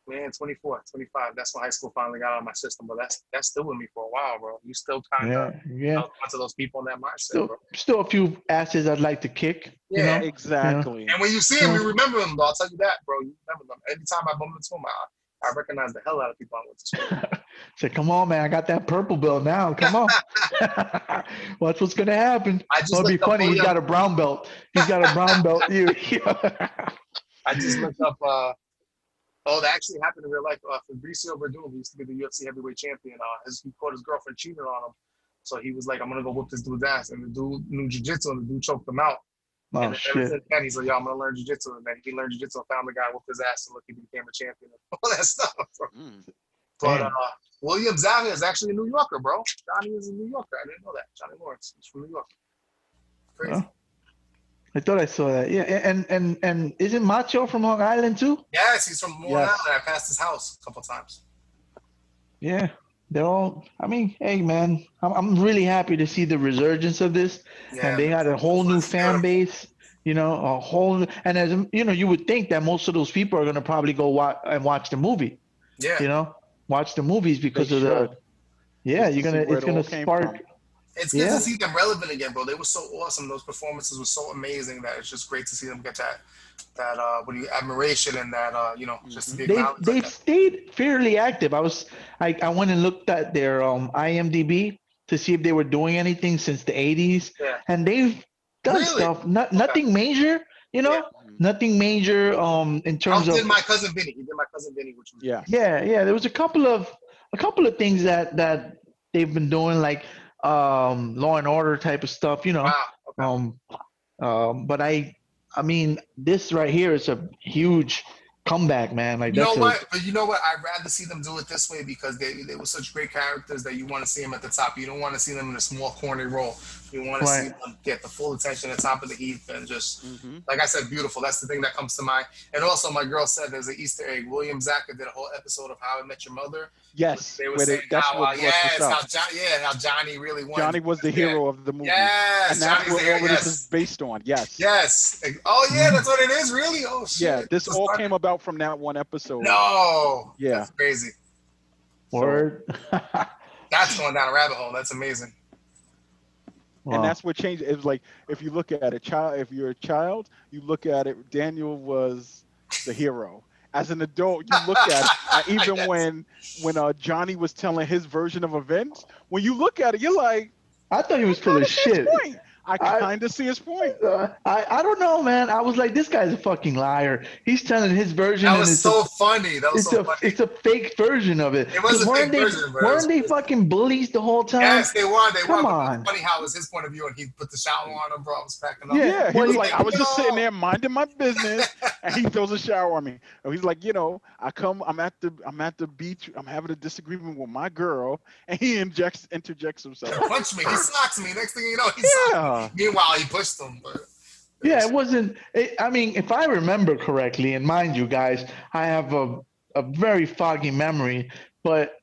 24, 25. That's when high school finally got out of my system. But that's still with me for a while, bro. You still kind of to those people in that mindset, bro. Still a few asses I'd like to kick. Yeah, you know? Exactly. You know? And when you see them, you remember them, though. I'll tell you that, bro. You remember them. Anytime I bump into them, I recognize the hell out of people I went to school. Say, come on, man. I got that purple belt now. Come on. Watch what's going to happen. It'll be funny. He's got a brown belt. I just looked up... that actually happened in real life. Fabricio Verdun, who used to be the UFC heavyweight champion, he caught his girlfriend cheating on him. So he was like, I'm going to go whoop this dude's ass. And the dude knew jiu-jitsu, and the dude choked him out. Oh, and shit. then he's like, yo, I'm going to learn jiu-jitsu. And then he learned jiu-jitsu and found the guy, whooped his ass, and look, he became a champion and all that stuff. But William Zaha is actually a New Yorker, bro. Johnny is a New Yorker. I didn't know that. Johnny Lawrence is from New York. Crazy. I thought I saw that. Yeah, and isn't Macho from Long Island too? Yes, he's from Long Yes. Island. I passed his house a couple times. Yeah, they're all. I mean, hey man, I'm really happy to see the resurgence of this, Yeah, and they had a whole new fan base. You know, a whole, and as you know, you would think that most of those people are gonna probably go watch the movie. Yeah, You know, watch the movies They because of should. the. Yeah, Just to see where it's it all gonna came spark. from. it's good to Yeah, see them relevant again, bro. They were so awesome. Those performances were so amazing that it's just great to see them get that what do you admiration and that just to be acknowledged like they've that. stayed fairly active. I went and looked at their IMDb to see if they were doing anything since the 80s, Yeah. and they've done Really? stuff. Nothing major, you know, Mhm. nothing major. In terms Did of my cousin Vinny. He did my cousin Vinny, which was Yeah. yeah. There was a couple of things that they've been doing, like Law and Order type of stuff, you know. wow. Okay. But I mean, this right here is a huge comeback, man. Like You know that's a what? But you know what? I'd rather see them do it this way because they were such great characters that you want to see them at the top. You don't want to see them in a small corny role. You want to see right. them get the full attention at the top of the heap and just, Hmm. like I said, beautiful. That's the thing that comes to mind. And also, my girl said there's an Easter egg. William Zacker did a whole episode of How I Met Your Mother. Yes. They were Where saying that's how, what brought this up. how Johnny really won. Johnny was the hero of the movie. Yes, And that's Johnny's what the hero, all of this yes. is based on. Yes. Yes. Oh, yeah, that's what it is, really? Oh, shit. Yeah. This all Started- came about from that one episode. No. Yeah. That's crazy. So- Word. That's going down a rabbit hole. That's amazing. Wow. And that's what changed. It was like, if you look at a child, if you're a child, you look at it, Daniel was the hero. As an adult, you look at it, and even Yes. when Johnny was telling his version of events, when you look at it, you're like, I thought he was full of shit. point. I kind of see his point. I don't know, man. I was like, this guy's a fucking liar. He's telling his version, That and was it's so funny. That was so funny. it's a fake version of it. It was 'Cause a weren't fake they, version, bro. It was Weren't they crazy. fucking bullies the whole time? Yes, they were. They Come were. But on. it was funny how it was his point of view and he put the shower on him, bro. I was cracking up. Yeah. Yeah, he Well, was he- like, I was just sitting Yo. there minding my business, and he throws a shower on me. And he's like, I'm at the beach, I'm having a disagreement with my girl, and he interjects himself. Punch me. He socks me. Next thing you know, he socks Yeah. me. Meanwhile, he pushed him. But Yeah, it wasn't. I mean, if I remember correctly, and mind you, guys, I have a very foggy memory, but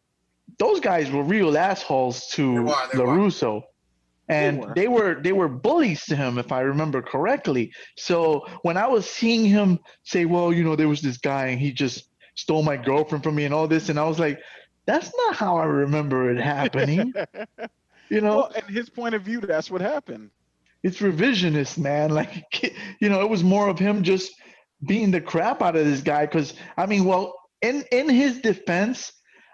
those guys were real assholes to They were. LaRusso. And they were bullies to him, if I remember correctly. So when I was seeing him say, well, there was this guy and he just stole my girlfriend from me and all this, and I was like, that's not how I remember it happening. Well, in his point of view, that's what happened. It's revisionist, man. Like, it was more of him just beating the crap out of this guy. Because I mean, well, in his defense,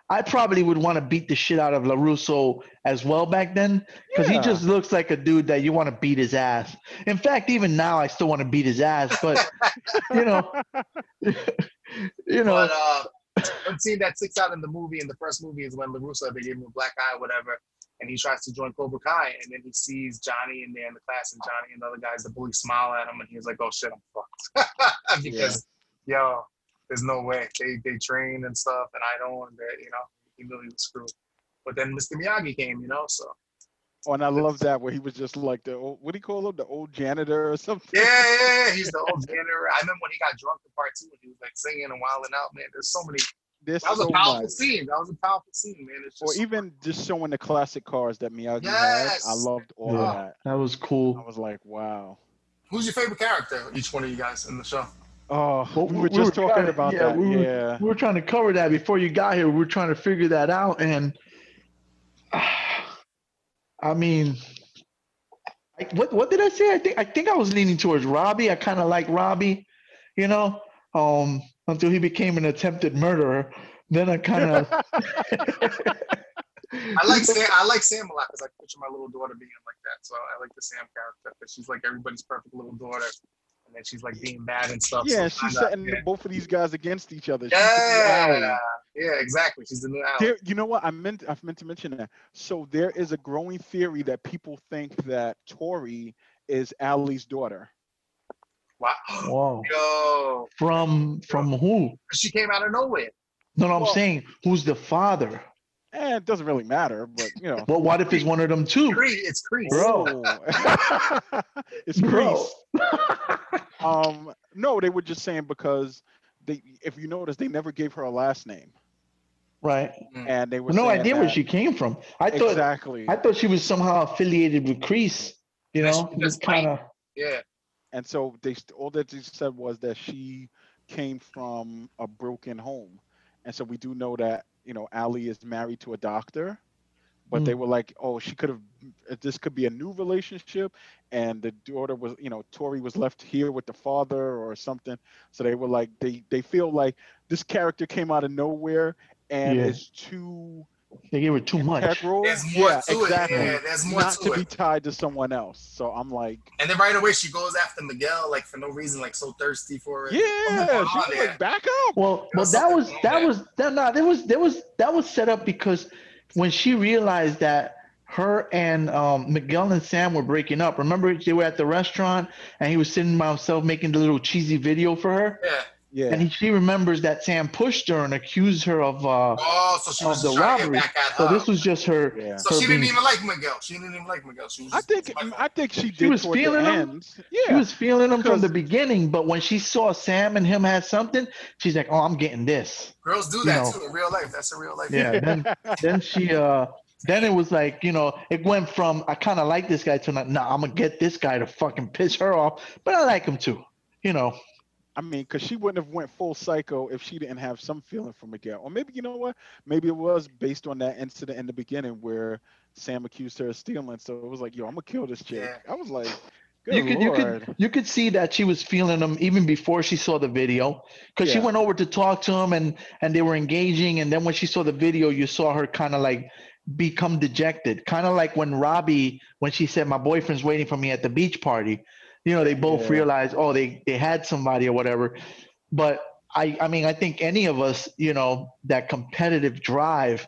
I probably would want to beat the shit out of LaRusso as well back then, because he just looks like a dude that you want to beat his ass. In fact, even now, I still want to beat his ass. But But one scene that sticks out in the movie, in the first movie, is when LaRusso, they gave him a black eye or whatever, and he tries to join Cobra Kai, and then he sees Johnny in there in the class, and Johnny and the other guys, the bully, smile at him, and he's like, oh shit, I'm fucked. Because, there's no way. They train and stuff, and I don't, and he knew he was screwed. But then Mr. Miyagi came, so. Oh, and I love that where he was just like the old, what do you call him? The old janitor or something? Yeah, he's the old janitor. I remember when he got drunk in part 2 and he was like singing and wilding out, man. There's so many. There's That was so a powerful much. scene. That was a powerful scene, man. It's Or just even just showing the classic cars that Miyagi had. Yes. I loved all of that. That was I cool. was like, wow. Who's your favorite character? Each one of you guys in the show. Oh, Well, we were just talking trying to- about yeah, that. We were trying to cover that before you got here. We were trying to figure that out, and I mean, what did I say? I think I was leaning towards Robbie. I kind of like Robbie, until he became an attempted murderer. Then I kind of I like Sam a lot because I picture my little daughter being like that. So I like the Sam character because she's like everybody's perfect little daughter, and then she's like being bad and stuff. Yeah, so she's setting both of these guys against each other. She's the Yeah, ally. exactly. She's the new ally. You know what? I've meant to mention that. So there is a growing theory that people think that Tori is Allie's daughter. Wow. Whoa. Yo, From who? she came out of nowhere. No, I'm Well- saying who's the father? it doesn't really matter, but you know. Well, what if it's one of them too, It's Crease. bro? It's Bro. Crease. No, they were just saying because if you notice, they never gave her a last name, Right. and they were No saying idea where that she came from. I exactly. thought she was somehow affiliated with Crease. You Yeah, know, she just just kind of. Yeah. And so all that they said was that she came from a broken home, and so we do know that Ali is married to a doctor, but they were like, oh, she could have, this could be a new relationship, and the daughter was, Tori was left here with the father or something. So they were like, they feel like this character came out of nowhere and Yeah. is too They gave her too much. integral. There's more Yeah, to it. exactly. Yeah, there's more Not to to be it. tied to someone else. So I'm like, And then right away she goes after Miguel, like for no reason, like so thirsty for it. yeah, she was like, back up. Well, There was that something was wrong that there. was that no, that was set up because when she realized that her and Miguel and Sam were breaking up. Remember, they were at the restaurant and he was sitting by himself making the little cheesy video for her. Yeah. Yeah. And she remembers that Sam pushed her and accused her of So she was of the just trying to robbery. get back at So her. this was just her. Yeah. So her she didn't being- even like Miguel. She didn't even like Miguel. She was I just, think she She did was toward the feeling him? end. Yeah. She was feeling him from the Because- beginning, but when she saw Sam and him had something, she's like, "Oh, I'm getting this." girls do You that know. too in real life. That's a real life. Yeah. Then she then it was like, it went from I kind of like this guy to like, nah, I'm gonna get this guy to fucking piss her off, but I like him too. I mean, because she wouldn't have went full psycho if she didn't have some feeling for Miguel. Or maybe, you know what? Maybe it was based on that incident in the beginning where Sam accused her of stealing. So it was like, yo, I'm gonna kill this chick. Yeah. I was like, good Lord. You could see that she was feeling him even before she saw the video, because she Yeah. went over to talk to him and they were engaging, and then when she saw the video, you saw her kind of like become dejected, kind of like when she said my boyfriend's waiting for me at the beach party. They both Yeah. realized, oh, they had somebody or whatever. But I mean, I think any of us, that competitive drive,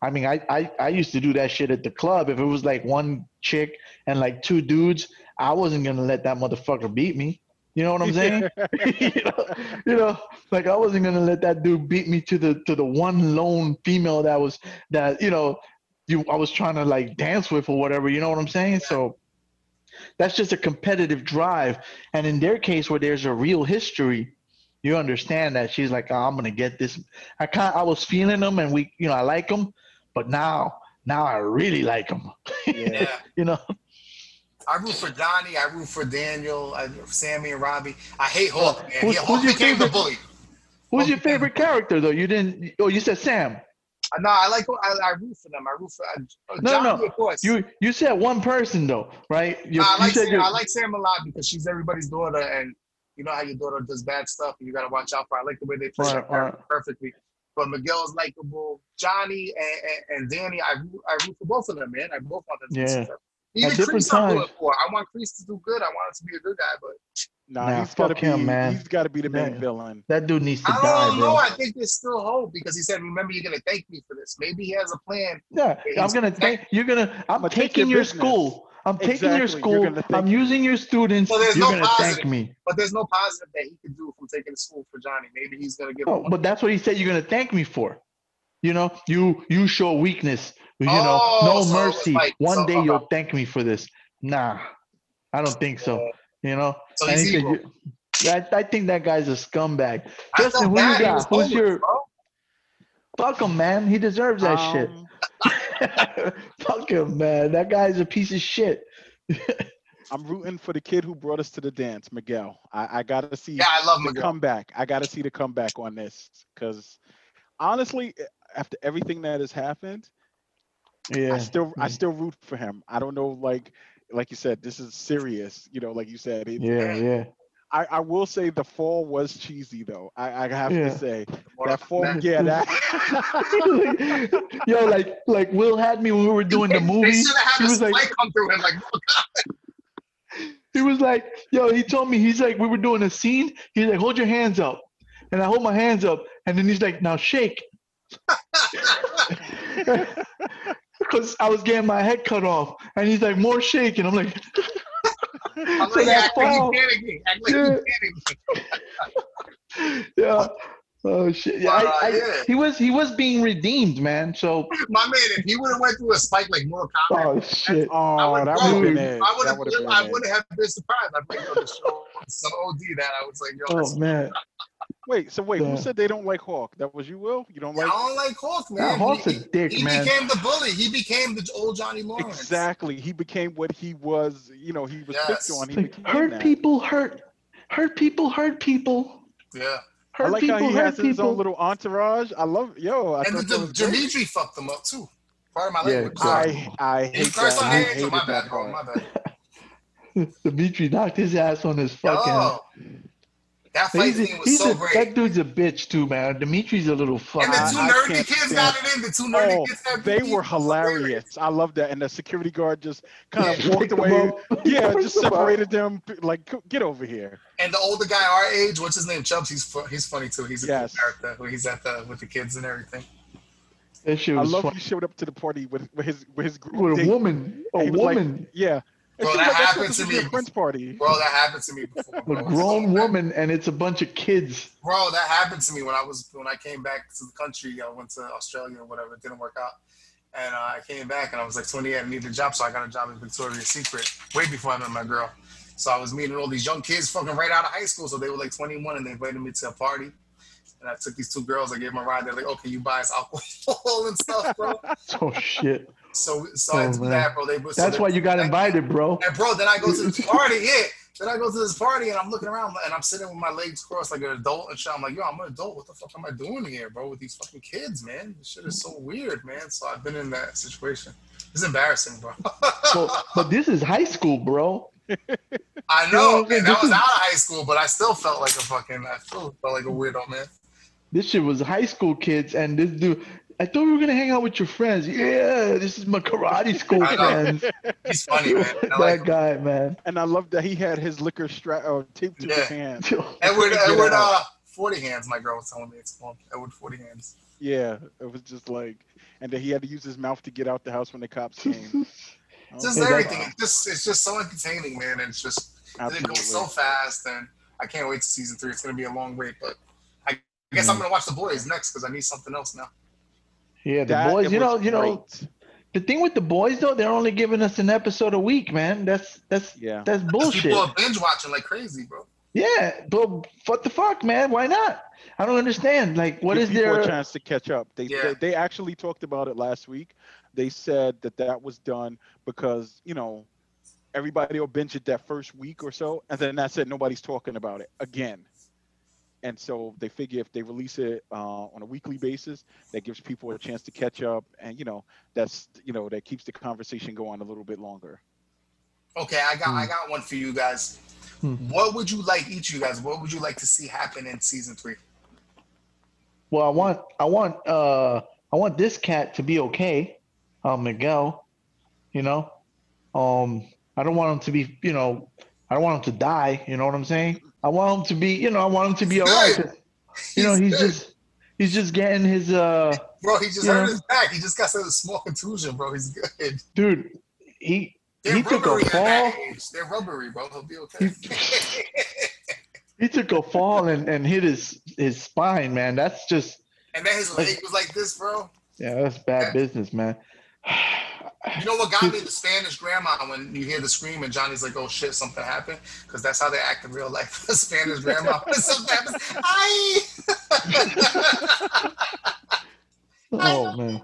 I mean, I used to do that shit at the club. If it was like one chick and like two dudes, I wasn't gonna let that motherfucker beat me. You know what I'm saying? Like I wasn't gonna let that dude beat me to the one lone female that I was trying to like dance with or whatever. You know what I'm saying? Yeah. So that's just a competitive drive. And in their case, where there's a real history, you understand that she's like, oh, I'm gonna get this. I was feeling them, and I like them, but now I really like them. Yeah. I root for Donnie. I root for Daniel. I root for Sammy and Robbie. I hate Hawk, man. who's Hawk your became the favorite- bully. Who's your favorite character though? You didn't. Oh, you said Sam. No, I root for them. I root for No, Johnny, no. of course. You said one person though, right? I like Sam a lot because she's everybody's daughter, and you know how your daughter does bad stuff, and you got to watch out for her. I like the way they play that character perfectly. But Miguel's likable. Johnny and Danny, I root for both of them, man. I both want them to be successful. Even At different Kreese, I'm times. good for. I want Kreese to do good. I want him to be a good guy, but Nah, he's gotta fuck him, be man. he's gotta be the main Yeah. villain. That dude needs to I die, don't bro. know. I think there's still hope because he said, "Remember, you're gonna thank me for this." Maybe he has a plan. Yeah, I'm gonna take. You're gonna. I'm I'ma take taking your your business. school. I'm taking your Exactly. You're school. gonna thank I'm me. using your students. So there's You're no gonna positive. thank me. But there's no positive that he could do from taking the school for Johnny. Maybe he's gonna give him. Oh, but that's what he said. You're gonna thank me for. You show weakness. No so it was mercy. like- One so- day you'll thank me for this. Nah, I don't think so. So And he's he said, evil. I think that guy's a scumbag. I Justin, felt who bad. you He got? was Who's homeless, your? bro. Fuck him, man. He deserves that shit. Fuck him, man. That guy's a piece of shit. I'm rooting for the kid who brought us to the dance, Miguel. I gotta see Yeah, I love the Miguel. comeback. I gotta see the comeback on this because honestly, after everything that has happened, Yeah. I still root for him. I don't know, like you said, this is serious. Like you said, Yeah. I will say the fall was cheesy though. I have Yeah. to say What that up, fall. man? Yeah, that. Yo, like Will had me when we were doing the They movie. should have He had a was like, spike come through him. Like, oh, he was like, yo, he told me, he's like, we were doing a scene. He's like, hold your hands up. And I hold my hands up. And then he's like, now shake. Because I was getting my head cut off. And he's like, more shake. And I'm like, I'm So like, that act like you fall- panicking. Act like Yeah. you panicking. yeah. Oh shit! But, Yeah, he was being redeemed, man. So my man, if he would have went through a spike like Mortal Kombat, oh shit! Oh, that would have been it. I That would have been I it. wouldn't have been surprised. I'd be like, yo, the show is so OD that I was like, yo, Oh man! Wait, who Yeah. said they don't like Hawk? That was you, Will? You don't I like? don't like Hawk, Nah, man. Hawk's a dick, he man. became the bully. He became the old Johnny Lawrence. Exactly. He became what he was. You know, he was picked on. He Like, became hurt that. people, hurt people, hurt people. Yeah. I Hurt like people, how he has hurt his own people. little entourage. I love. I And thought that was great. Dimitri fucked him up too. Part of my Yeah, language. exactly. I He hate cursed that. on I Angel. hated My that bad, bro. part. My bad. Dimitri knocked his ass on his fucking. Yo, that fight scene was so great. That dude's a bitch too, man. Dimitri's a little fucking. And the two I nerdy can't kids stand- got it in. The two nerdy kids had They beat. were It was hilarious. I love that. And the security guard just kind of walked Picked them away. up. Yeah, Picked just them up. separated them. Like, get over here. And the older guy our age, what's his name? Chubbs. He's funny too. He's a Yes. good character. Where he's with the kids and everything. That shit I was love funny. he showed up to the party with his group. With a date. woman, And he was like, Bro, yeah. And she was that like, I thought happened this to was me. your friend's party. Bro, that happened to me before. a Bro. grown woman, and it's a bunch of kids. Bro, that happened to me when I came back to the country. I went to Australia or whatever. It didn't work out. And I came back and I was like 28 and needed a job. So I got a job in Victoria's Secret way before I met my girl. So I was meeting all these young kids fucking right out of high school. So they were like 21 and they invited me to a party. And I took these two girls. I gave them a ride. They're like, "Oh, can you buy us alcohol and stuff, bro?" Oh shit! So I did man. that, bro. That's why you got invited, bro. And bro, then I go to this party. Yeah. Then I go to this party and I'm looking around and I'm sitting with my legs crossed like an adult and shit. I'm like, yo, I'm an adult. What the fuck am I doing here, bro, with these fucking kids, man? This shit is so weird, man. So I've been in that situation. It's embarrassing, bro. But this is high school, bro. I know, You know, man. I was out of high school, but I still felt like I still felt like a weirdo, man. This shit was high school kids, and this dude. I thought we were gonna hang out with your friends. Yeah, this is my karate school I know. friends. He's funny, man. I That like him. guy, man. And I love that he had his liquor taped to his hand. Edward, Get out. 40 hands, my girl was telling me it's called. Edward 40 hands. Yeah, it was just like, and then he had to use his mouth to get out the house when the cops came. Just everything. It's just so entertaining, man. And it's just it goes so fast, and I can't wait to season 3. It's gonna be a long wait, but I guess I'm gonna watch The Boys next because I need something else now. Yeah, the That- boys. it You know. was The thing with the boys though, they're only giving us an episode a week, man. That's Yeah. bullshit. People are binge watching like crazy, bro. Yeah, but what the fuck, man? Why not? I don't understand. Like, what Give is people there? a chance to catch up. Yeah. They actually talked about it last week. They said that was done because everybody will binge it that first week or so, and then that's it. Nobody's talking about it again. And so they figure if they release it on a weekly basis, that gives people a chance to catch up, and that keeps the conversation going a little bit longer. Okay, I got one for you guys. What would you like, each of you guys? What would you like to see happen in season 3? Well, I want this cat to be okay, Miguel. You know, I don't want him to be. I don't want him to die. You know what I'm saying? I want him to be. I want him to be all right. 'Cause, he's just getting his. Bro, he just hurt his back. He just got a small contusion, bro. He's good. Dude, he took a rubbery at fall. that age. They're rubbery, bro. He'll be okay. He took a fall and hit his spine, man. That's just. And then his leg was like this, bro. Yeah, that's bad business, man. You know what got me? The Spanish grandma, when you hear the scream and Johnny's like, oh shit, something happened. Because that's how they act in real life. The Spanish grandma, when something happens, hi! Oh, man.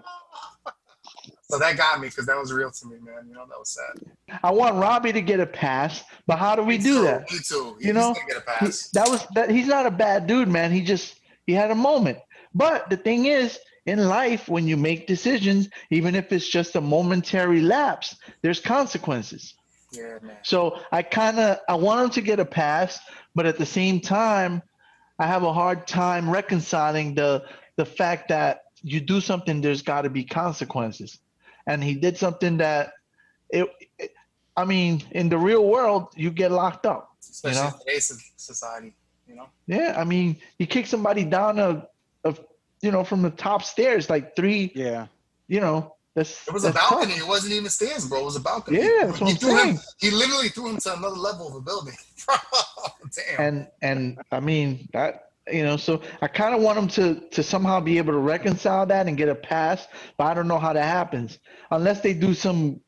So that got me because that was real to me, man. That was sad. I want Robbie to get a pass, but how do we do that? Me too. He's gonna get a pass. He's not a bad dude, man. He had a moment. But the thing is, in life, when you make decisions, even if it's just a momentary lapse, there's consequences. Yeah, man. So I want him to get a pass, but at the same time, I have a hard time reconciling the fact that you do something, there's got to be consequences. And he did something that in the real world, you get locked up. Especially in today's society, Yeah, I mean, he kicked somebody down from the top stairs, like 3. Yeah. It was a balcony. Tough. It wasn't even stairs, bro. It was a balcony. Yeah, that's what I'm saying. He literally threw him to another level of a building. Damn. And I mean, that So I kind of want him to somehow be able to reconcile that and get a pass, but I don't know how that happens unless they do some,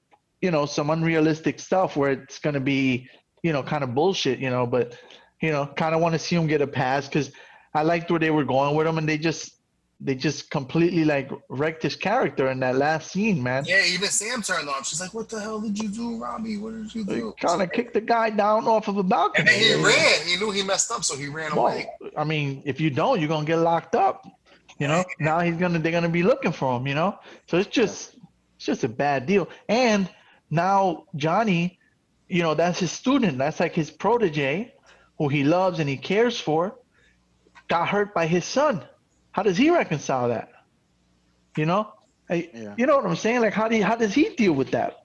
some unrealistic stuff where it's going to be, kind of bullshit, but, kind of want to see him get a pass because I liked where they were going with him and they just completely like wrecked his character in that last scene, man. Yeah, even Sam turned on. She's like, "What the hell did you do, Robbie? What did you They do?" kind of kicked the guy down off of a balcony. And then he ran. He knew he messed up, so he ran away. I mean, if you don't, you're gonna get locked up. Now they're gonna be looking for him. So it's just a bad deal. And now Johnny, that's his student. That's like his protege, who he loves and he cares for, got hurt by his son. How does he reconcile that? You know what I'm saying? Like, how does he deal with that?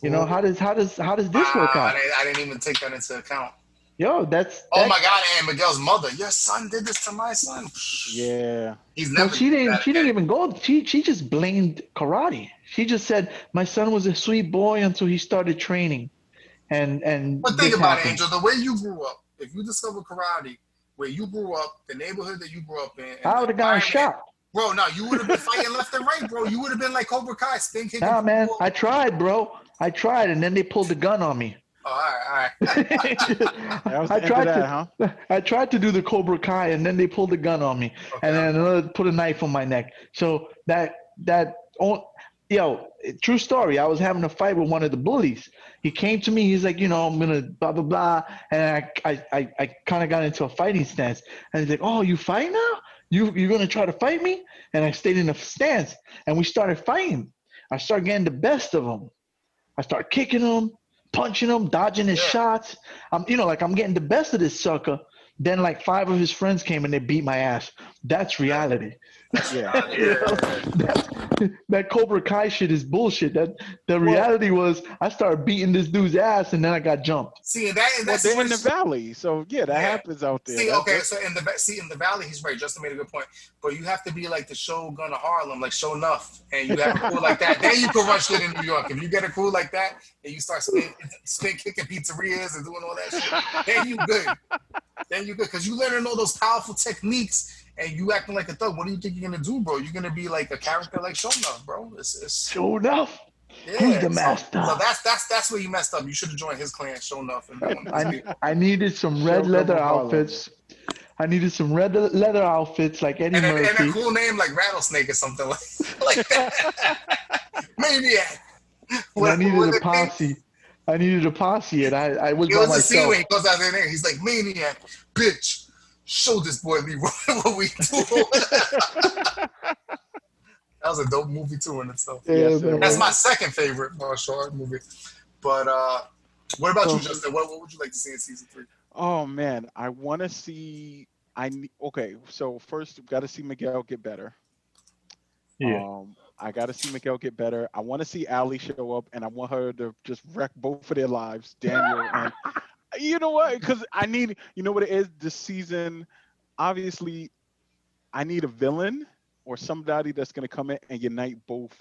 How does this work out? I didn't even take that into account. Yo, that's oh my God, and Miguel's mother. Your son did this to my son. Yeah. He's never. She didn't even go. She just blamed karate. She just said my son was a sweet boy until he started training, and. But think about it, Angel. The way you grew up, if you discover karate, where you grew up, the neighborhood that you grew up in, I would have gotten shot. Bro, no, you would have been fighting left and right, bro. You would have been like Cobra Kai, spin kicking. Nah, man, I tried, bro. I tried, and then they pulled the gun on me. Oh, all right. I tried to do the Cobra Kai, and then they pulled the gun on me, and then put a knife on my neck. So true story. I was having a fight with one of the bullies. He came to me. He's like, I'm gonna blah blah blah, and I kind of got into a fighting stance. And he's like, oh, you fight now? You're gonna try to fight me? And I stayed in the stance, and we started fighting. I started getting the best of him. I started kicking him, punching him, dodging his shots. I'm getting the best of this sucker. Then like 5 of his friends came and they beat my ass. That's reality. Yeah. That Cobra Kai shit is bullshit. The reality was I started beating this dude's ass and then I got jumped. See, that's they're in the valley, so that happens out there. See, so in the valley, he's right. Justin made a good point. But you have to be like the Shogun of Harlem, like Show Enough, and you have a crew like that. Then you can run shit in New York. If you get a crew like that and you start spin kicking pizzerias and doing all that shit, then you good. Then you good because you learning all those powerful techniques. And you acting like a thug. What do you think you're gonna do, bro? You're gonna be like a character like Show Enough, bro. It's Show Enough. Yeah, who's the master? So that's where you messed up. You should have joined his clan, Show Enough. I needed some red leather outfits. I needed some red leather outfits like Eddie Murphy. And a cool name like Rattlesnake or something like that. Maniac. I needed a posse. I needed a posse, and I was by myself. It was a scene where he goes out there. He's like, Maniac, bitch. Show this boy Leroy what we do. That was a dope movie too in itself. Yeah, that's my second favorite martial art movie. But what about you, Justin? What would you like to see in season 3? Oh man, I want to see. So first, got to see Miguel get better. Yeah. I got to see Miguel get better. I want to see Allie show up, and I want her to just wreck both of their lives, Daniel and. You know what? Because I need, what it is this season. Obviously, I need a villain or somebody that's going to come in and unite both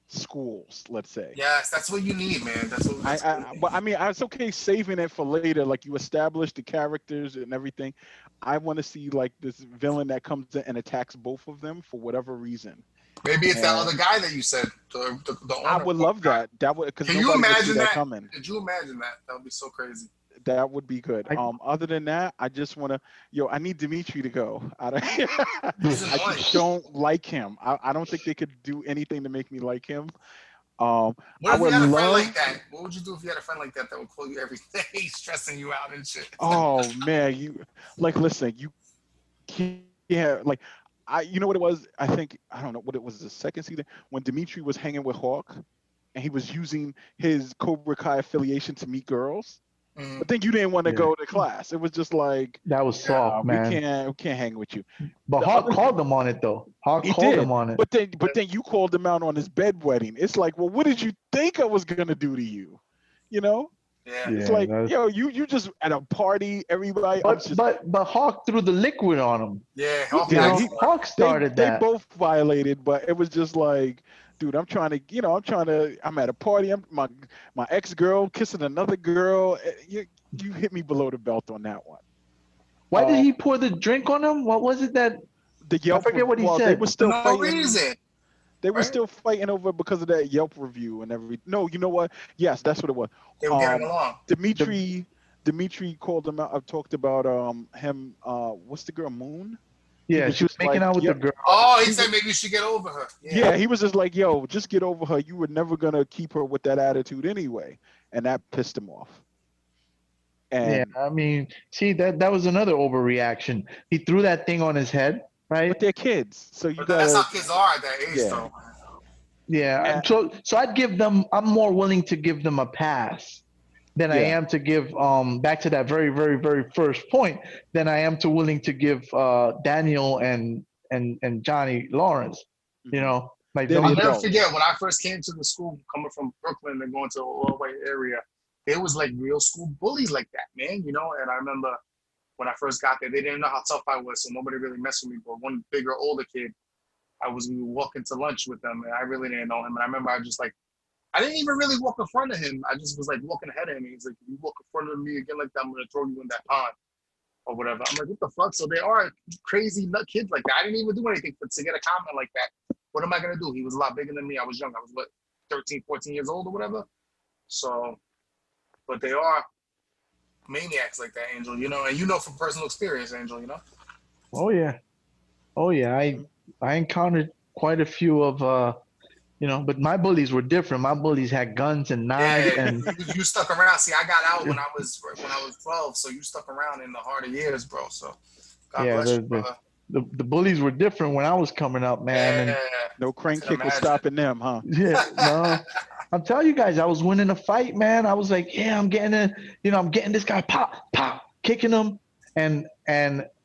schools, let's say. Yes, that's what you need, man. That's what but I mean, it's okay saving it for later. Like you establish the characters and everything. I want to see like this villain that comes in and attacks both of them for whatever reason. Maybe it's that other guy that you said. The owner. I would love that. That would. Can you imagine that? Could you imagine that? That would be so crazy. That would be good. Other than that, I just want to, I need Dimitri to go. I just don't like him. I don't think they could do anything to make me like him. What if you had a friend like that? What would you do if you had a friend like that would call you every day, stressing you out and shit? Oh man, listen, you can't you know what it was? I don't know what it was. The second season when Dimitri was hanging with Hawk, and he was using his Cobra Kai affiliation to meet girls. But then you didn't want to go to class. It was just like that was soft, man. We can't hang with you. But Hawk called him on it though. Hawk called him on it. But then you called him out on his bedwetting. It's like, well, what did you think I was gonna do to you? Yeah. It's like, you just at a party, everybody. But Hawk threw the liquid on him. Yeah, Hawk started that. They both violated, but it was just like. Dude, I'm at a party. My ex-girl kissing another girl. You hit me below the belt on that one. Why did he pour the drink on him? What was it that? The Yelp. I forget what he They said. were still no fighting. reason. They were right? still fighting over because of that Yelp review and everything. No, you know what? Yes, that's what it was. They were getting along. Dimitri called him out. I've talked about him. What's the girl, Moon? Yeah, she was making out with the girl. Oh, he said maybe you should get over her. Yeah, he was just like, yo, just get over her. You were never gonna keep her with that attitude anyway, and that pissed him off. And yeah, I mean, see that was another overreaction. He threw that thing on his head, right? but they're kids, so you gotta. That's how kids are at that age, though. Yeah, so I'd give them. I'm more willing to give them a pass than I am to give back to that very, very, very first point than I am to willing to give Daniel and Johnny Lawrence. You know, like They're I'll the never adults. forget when I first came to the school, coming from Brooklyn and going to an all-white area. There was like real school bullies like that, man. You know, and I remember when I first got there, they didn't know how tough I was, so nobody really messed with me. But one bigger, older kid, we were walking to lunch with them, and I really didn't know him. And I remember I just like, I didn't even really walk in front of him. I just was like walking ahead of him. He's like, if you walk in front of me again like that, I'm gonna throw you in that pond or whatever. I'm like, what the fuck? So they are crazy nut kids like that. I didn't even do anything to get a comment like that. What am I gonna do? He was a lot bigger than me. I was young. I was what, 13, 14 years old or whatever. So, but they are maniacs like that, Angel. You know, and you know from personal experience, Angel. You know. Oh yeah. I encountered quite a few of you know, but my bullies were different. My bullies had guns and knives, and you stuck around. See, I got out when I was 12, so you stuck around in the harder years, bro. So, God bless you, brother. The bullies were different when I was coming up, man. Yeah, and no crane kick was stopping them, huh? Yeah, no. I'm telling you guys, I was winning a fight, man. I was like, yeah, I'm getting this guy pop, kicking him, and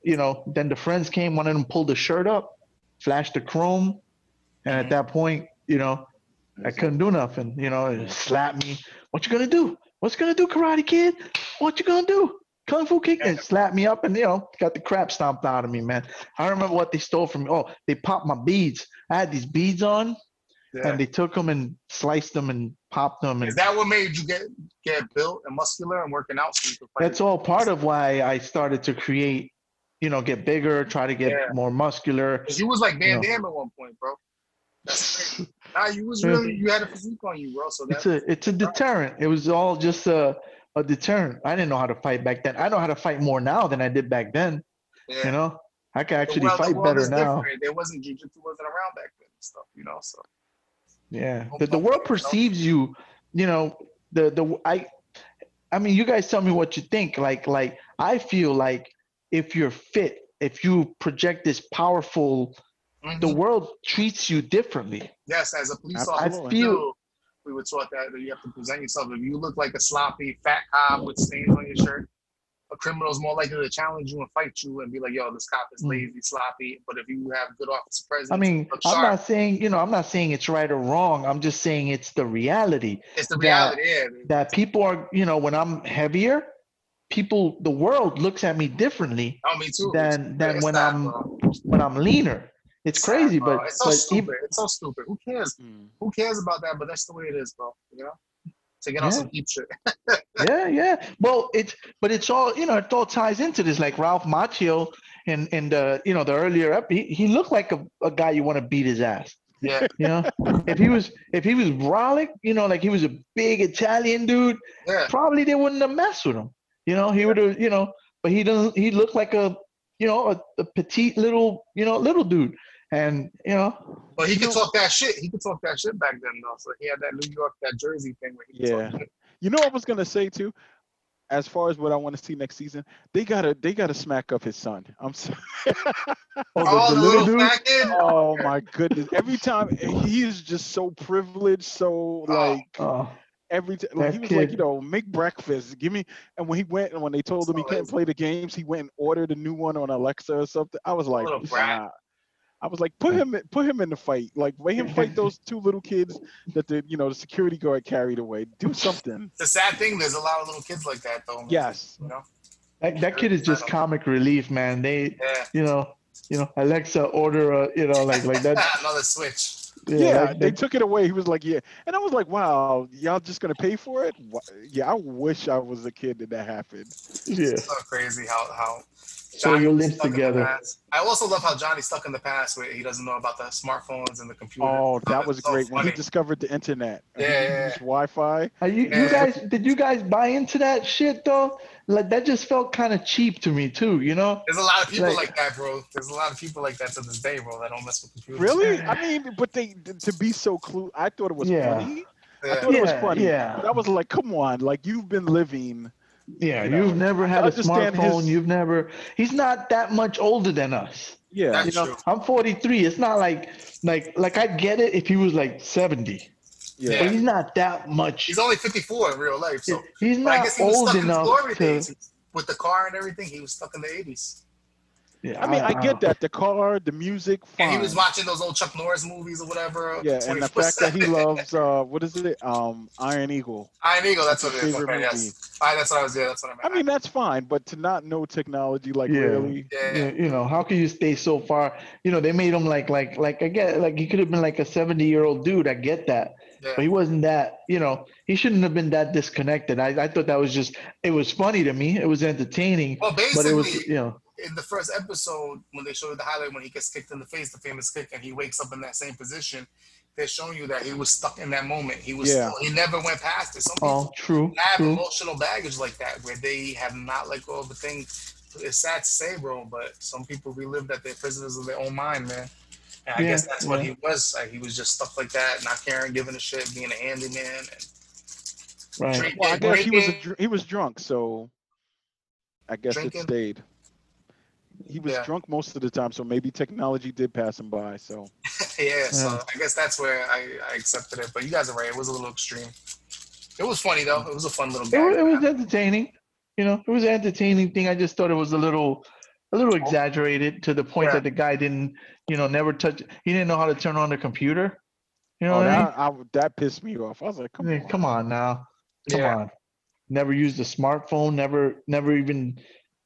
you know, then the friends came, one of them pulled the shirt up, flashed the chrome, and at that point, you know, I couldn't do nothing. You know, it slapped me. What you gonna do? What's gonna do, Karate Kid? What you gonna do? Kung Fu kick and slapped me up, and you know, got the crap stomped out of me, man. I remember what they stole from me. Oh, they popped my beads. I had these beads on, and they took them and sliced them and popped them. And is that what made you get built and muscular and working out? So you could fight? That's all part of why I started to create, you know, get bigger, try to get more muscular. Because you was like Van Damme at one point, bro. That's crazy. Nah, you was really, you had a physique on you, bro. So it's a deterrent. It was all just a deterrent. I didn't know how to fight back then. I know how to fight more now than I did back then. Yeah. You know, I can actually fight better now. There wasn't jiu-jitsu wasn't around back then and stuff, you know. So yeah, the world perceives you. You know, I mean, you guys tell me what you think. Like I feel like if you're fit, if you project this powerful. The world treats you differently. Yes, as a police officer, we were taught that you have to present yourself. If you look like a sloppy, fat cop with stains on your shirt, a criminal is more likely to challenge you and fight you and be like, yo, this cop is lazy, sloppy. But if you have good officer presence, I mean, I'm not saying it's right or wrong. I'm just saying it's the reality. It's the reality, that people are, you know, when I'm heavier, the world looks at me differently. Oh, me too. Than when I'm leaner. It's crazy, but it's so stupid. It's so stupid. Who cares? Who cares about that? But that's the way it is, bro. You know, to get on some deep shit. yeah. Well, it's all, you know, it all ties into this. Like Ralph Macchio in the, you know, the earlier he looked like a guy you want to beat his ass. Yeah. You know, if he was brolic, you know, like he was a big Italian dude, probably they wouldn't have messed with him. You know, he would have, you know, but he doesn't. He looked like a petite little dude. And you know, but he could talk that shit. He could talk that shit back then, though. So he had that New York, that Jersey thing where he could talk shit. You know what I was gonna say too, as far as what I want to see next season, they gotta smack up his son. I'm sorry. the little fat kid. Oh my goodness! Every time he is just so privileged, so like. Every time he was like, you know, make breakfast, give me. And when they told him he can't play the games, he went and ordered a new one on Alexa or something. I was like, wow. I was like, put him in the fight. Like, let him fight those two little kids that the security guard carried away. Do something. The sad thing, there's a lot of little kids like that, though. Yes. You know, that kid is just comic relief, man. They, you know, Alexa, order like that. Another switch. Yeah, they took it away. He was like, yeah. And I was like, wow, y'all just going to pay for it? Yeah, I wish I was a kid that happened. Yeah. It's so crazy how Throw your was limbs stuck in the together. past. I also love how Johnny's stuck in the past where he doesn't know about the smartphones and the computer. Oh, that was so great when he funny. discovered the internet. Yeah, He yeah. used Wi-Fi. You He was Yeah. guys, did you guys buy into that shit though? Like that just felt kind of cheap to me too, you know? There's a lot of people Like- like that, bro. There's a lot of people like that to this day, bro, that don't mess with computers. Really? I mean, but they to be so I thought it was Yeah. funny. I Yeah. thought it was Yeah, funny. yeah. But I was like, come on, like you've been living. Yeah, You know, you've never I had a understand smartphone. his- You've never. He's not that much older than us. Yeah. That's You know, true. I'm 43. It's not like I get it if he was like 70, Yeah. but he's not that much. He's only 54 in real life, so He's but I not guess he was old stuck in his enough glory to. days with the car and everything. He was stuck in the 80s. Yeah, I mean, I get that. The car, the music, fine. And he was watching those old Chuck Norris movies or whatever. Yeah, and the fact that he loves what is it? Iron Eagle. Iron Eagle, that's what his it is. favorite Okay, movie. yes. That's what I was. Yeah, that's what I meant. I mean, that's fine, but to not know technology, like Yeah. really, Yeah. You know, how can you stay so far? You know, they made him like I get like he could have been like a 70-year-old dude. I get that. Yeah. But he wasn't that, you know, he shouldn't have been that disconnected. I thought that was just, it was funny to me. It was entertaining. Well, But it basically, was, you know, in the first episode, when they showed the highlight when he gets kicked in the face, the famous kick, and he wakes up in that same position, they're showing you that he was stuck in that moment. He was Yeah. he never went past it. Some people true, have true. emotional baggage like that where they have not let go of the thing. It's sad to say, bro, but some people relive that they're prisoners of their own mind, man. And I guess that's what he was. Like, he was just stuck like that, not caring, giving a shit, being a handyman. And Right. drinking, well, I guess drinking. he was drunk, so I guess Drinking? it stayed. He was Yeah. drunk most of the time, so maybe technology did pass him by. So Yeah, so Yeah. I guess that's where I accepted it. But you guys are right. It was a little extreme. It was funny, though. It was a fun little gag. It was entertaining. You know, it was an entertaining thing. I just thought it was a little exaggerated to the point that the guy didn't, you know, never touch. He didn't know how to turn on the computer. You know what I mean? that pissed me off. I was like, come on. Come on now. Come Yeah. on. Never used a smartphone, never even